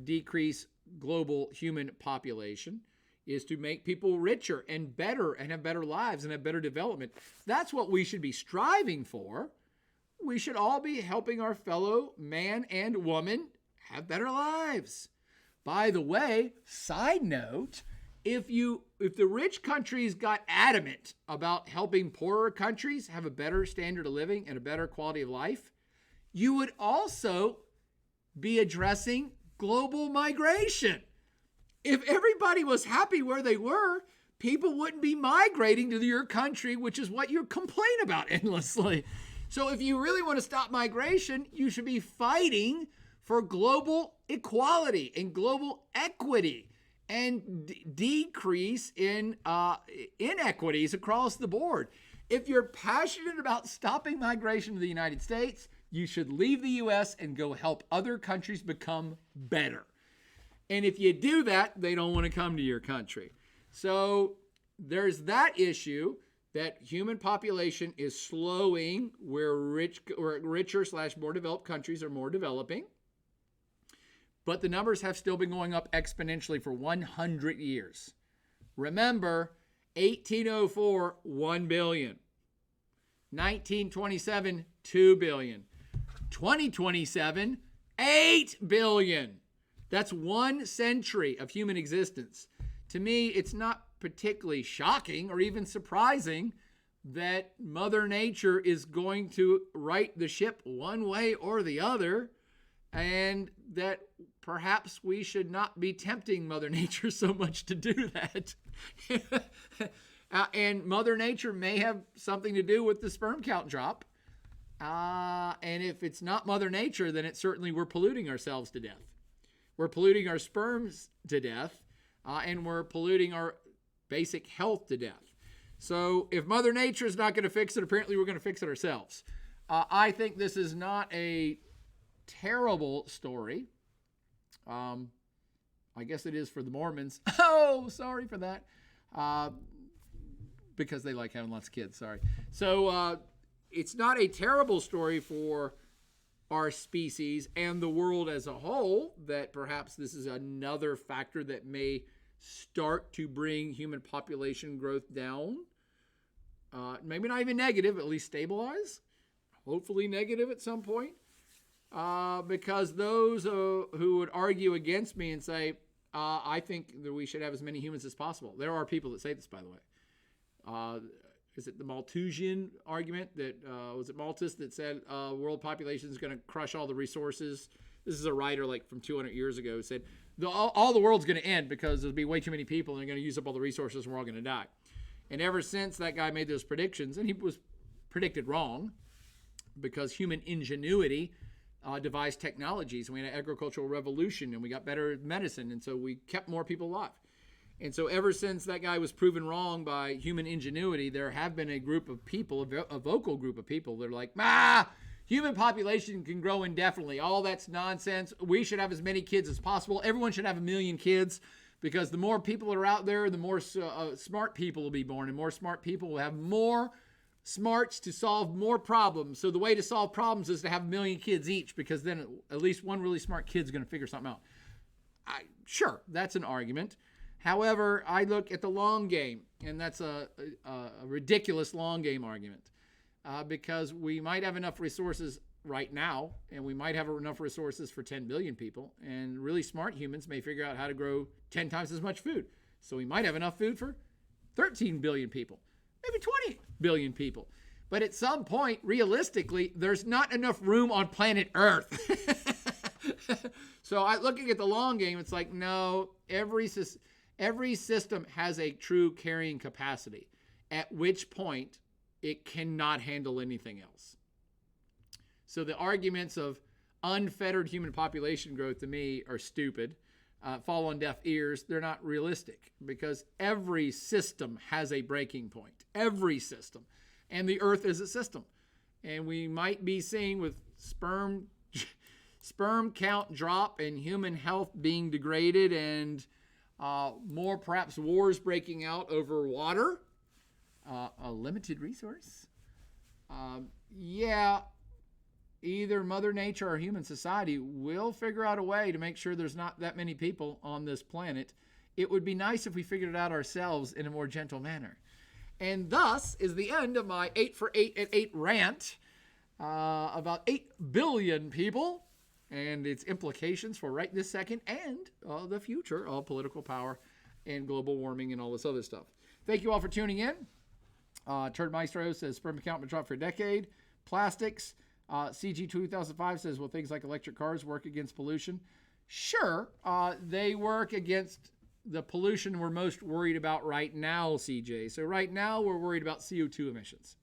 decrease global human population is to make people richer and better and have better lives and have better development. That's what we should be striving for. We should all be helping our fellow man and woman have better lives. By the way, side note, if the rich countries got adamant about helping poorer countries have a better standard of living and a better quality of life, you would also be addressing global migration. If everybody was happy where they were, people wouldn't be migrating to your country, which is what you complain about endlessly. So if you really want to stop migration, you should be fighting for global equality and global equity and decrease in inequities across the board. If you're passionate about stopping migration to the United States, you should leave the U.S. and go help other countries become better. And if you do that, they don't want to come to your country. So there's that issue that human population is slowing where richer / more developed countries are more developing. But the numbers have still been going up exponentially for 100 years. Remember, 1804, 1 billion. 1927, 2 billion. 2027, 8 billion. That's 1 century of human existence. To me, it's not particularly shocking or even surprising that Mother Nature is going to right the ship one way or the other, and that perhaps we should not be tempting Mother Nature so much to do that. And Mother Nature may have something to do with the sperm count drop. And if it's not Mother Nature, then it certainly we're polluting ourselves to death. We're polluting our sperms to death, and we're polluting our basic health to death. So if Mother Nature is not going to fix it, apparently we're going to fix it ourselves. I think this is not a terrible story. I guess it is for the Mormons. Oh, sorry for that. Because they like having lots of kids, sorry. So it's not a terrible story for our species and the world as a whole, that perhaps this is another factor that may start to bring human population growth down. Maybe not even negative, at least stabilize. Hopefully negative at some point. Because those who would argue against me and say, I think that we should have as many humans as possible. There are people that say this, by the way. Is it the Malthusian argument that, was it Malthus that said world population is going to crush all the resources This is a writer like from 200 years ago who said, all the world's going to end because there'll be way too many people and they're going to use up all the resources and we're all going to die. And ever since that guy made those predictions, and he was predicted wrong because human ingenuity devised technologies. We had an agricultural revolution and we got better medicine, and so we kept more people alive. And so ever since that guy was proven wrong by human ingenuity, there have been a group of people, a vocal group of people that are like, human population can grow indefinitely. All that's nonsense. We should have as many kids as possible. Everyone should have 1 million kids, because the more people that are out there, the more smart people will be born, and more smart people will have more smarts to solve more problems. So the way to solve problems is to have 1 million kids each, because then at least one really smart kid's going to figure something out. Sure, that's an argument. However, I look at the long game, and that's a ridiculous long game argument, because we might have enough resources right now, and we might have enough resources for 10 billion people, and really smart humans may figure out how to grow 10 times as much food. So we might have enough food for 13 billion people, maybe 20 billion people. But at some point, realistically, there's not enough room on planet Earth. So looking at the long game, it's like, no, every system has a true carrying capacity, at which point it cannot handle anything else. So the arguments of unfettered human population growth, to me, are stupid, fall on deaf ears. They're not realistic, because every system has a breaking point. Every system. And the Earth is a system. And we might be seeing with sperm count drop and human health being degraded, and more perhaps wars breaking out over water, a limited resource. Either Mother Nature or human society will figure out a way to make sure there's not that many people on this planet. It would be nice if we figured it out ourselves in a more gentle manner. And thus is the end of my 8 for 8 at 8 rant about 8 billion people and its implications for right this second and the future of political power and global warming and all this other stuff. Thank you all for tuning in. Turd Maestro says sperm count been dropped for a decade. Plastics. CG 2005 says, will things like electric cars work against pollution? Sure, they work against the pollution we're most worried about right now, CJ. So right now we're worried about CO2 emissions.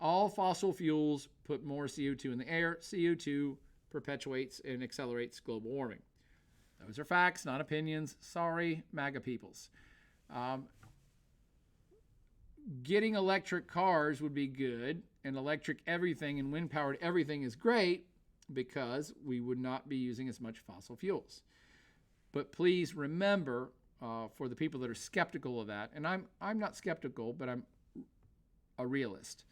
All fossil fuels put more CO2 in the air. CO2 perpetuates and accelerates global warming. Those are facts, not opinions. Sorry, MAGA peoples. Getting electric cars would be good, and electric everything and wind-powered everything is great, because we would not be using as much fossil fuels. But please remember, for the people that are skeptical of that, and I'm not skeptical, but I'm a realist.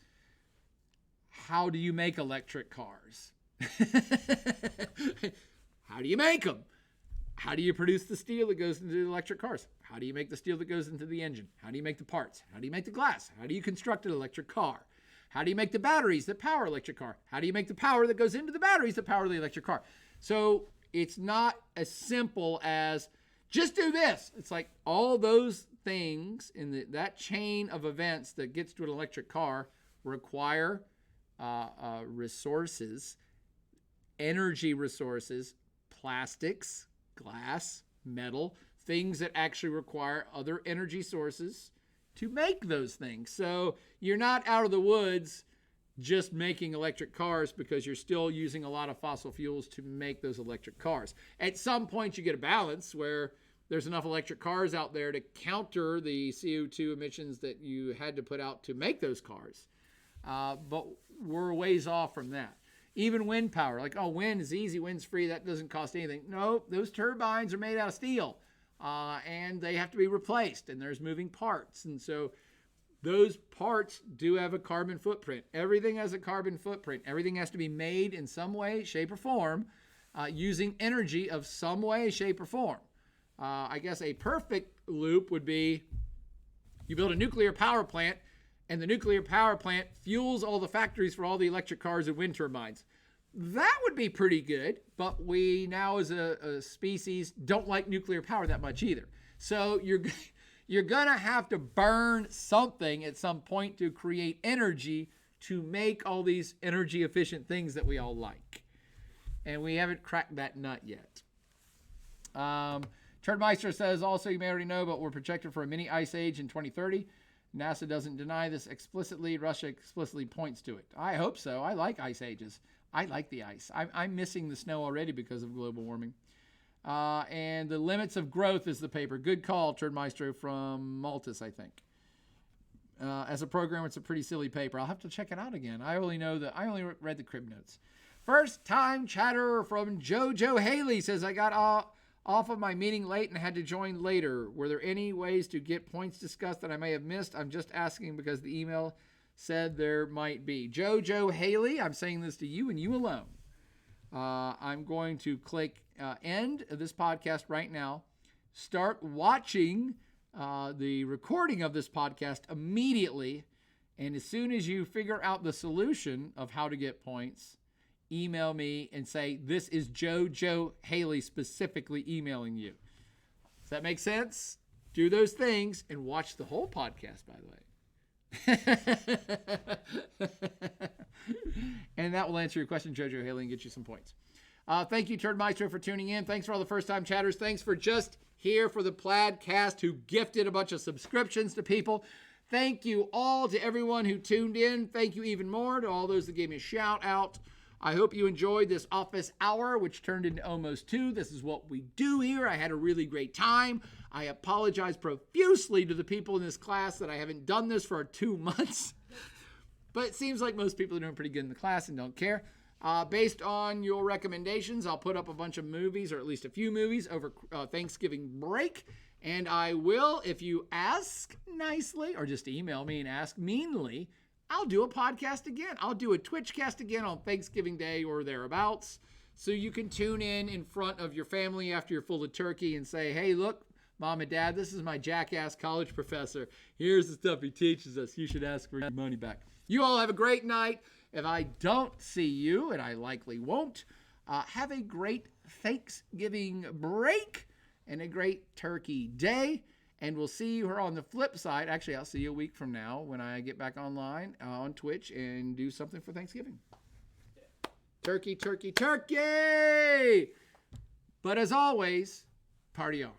How do you make electric cars? How do you make them? How do you produce the steel that goes into the electric cars? How do you make the steel that goes into the engine? How do you make the parts? How do you make the glass? How do you construct an electric car? How do you make the batteries that power electric car? How do you make the power that goes into the batteries that power the electric car? So it's not as simple as just do this. It's like all those things in that chain of events that gets to an electric car require resources, energy resources, plastics, glass, metal, things that actually require other energy sources to make those things. So you're not out of the woods just making electric cars, because you're still using a lot of fossil fuels to make those electric cars. At some point you get a balance where there's enough electric cars out there to counter the CO2 emissions that you had to put out to make those cars. But we're a ways off from that. Even wind power, like, wind is easy, wind's free, that doesn't cost anything. No, those turbines are made out of steel, and they have to be replaced, and there's moving parts. And so those parts do have a carbon footprint. Everything has a carbon footprint. Everything has to be made in some way, shape, or form, using energy of some way, shape, or form. I guess a perfect loop would be you build a nuclear power plant, and the nuclear power plant fuels all the factories for all the electric cars and wind turbines. That would be pretty good, but we now as a species don't like nuclear power that much either. So you're going to have to burn something at some point to create energy to make all these energy efficient things that we all like. and we haven't cracked that nut yet. Turdmeister says, also, you may already know, but we're projected for a mini ice age in 2030. NASA doesn't deny this explicitly. Russia explicitly points to it. I hope so. I like ice ages. I like the ice. I'm missing the snow already because of global warming. And the limits of growth is the paper. Good call, Turdmeister from Maltus, I think. As a programmer, it's a pretty silly paper. I'll have to check it out again. I only read the crib notes. First time chatter from Jojo Haley says, I got off of my meeting late and had to join later. Were there any ways to get points discussed that I may have missed? I'm just asking because the email said there might be. Jojo Haley, I'm saying this to you and you alone. I'm going to click end of this podcast right now. Start watching the recording of this podcast immediately. And as soon as you figure out the solution of how to get points, email me and say, this is Jojo Haley specifically emailing you. Does that make sense? Do those things and watch the whole podcast, by the way. And that will answer your question, Jojo Haley, and get you some points. Thank you, Turdmeister, for tuning in. Thanks for all the first-time chatters. Thanks for just here for the Plaidcast who gifted a bunch of subscriptions to people. Thank you all to everyone who tuned in. Thank you even more to all those that gave me a shout-out. I hope you enjoyed this office hour, which turned into almost 2. This is what we do here. I had a really great time. I apologize profusely to the people in this class that I haven't done this for 2 months. But it seems like most people are doing pretty good in the class and don't care. Based on your recommendations, I'll put up a bunch of movies, or at least a few movies, over Thanksgiving break. And I will, if you ask nicely, or just email me and ask meanly, I'll do a podcast again. I'll do a Twitch cast again on Thanksgiving Day or thereabouts. So you can tune in front of your family after you're full of turkey and say, hey, look, Mom and Dad, this is my jackass college professor. Here's the stuff he teaches us. You should ask for your money back. You all have a great night. If I don't see you, and I likely won't, have a great Thanksgiving break and a great turkey day. And we'll see you here on the flip side. Actually, I'll see you a week from now when I get back online on Twitch and do something for Thanksgiving. Turkey, turkey, turkey! But as always, party on.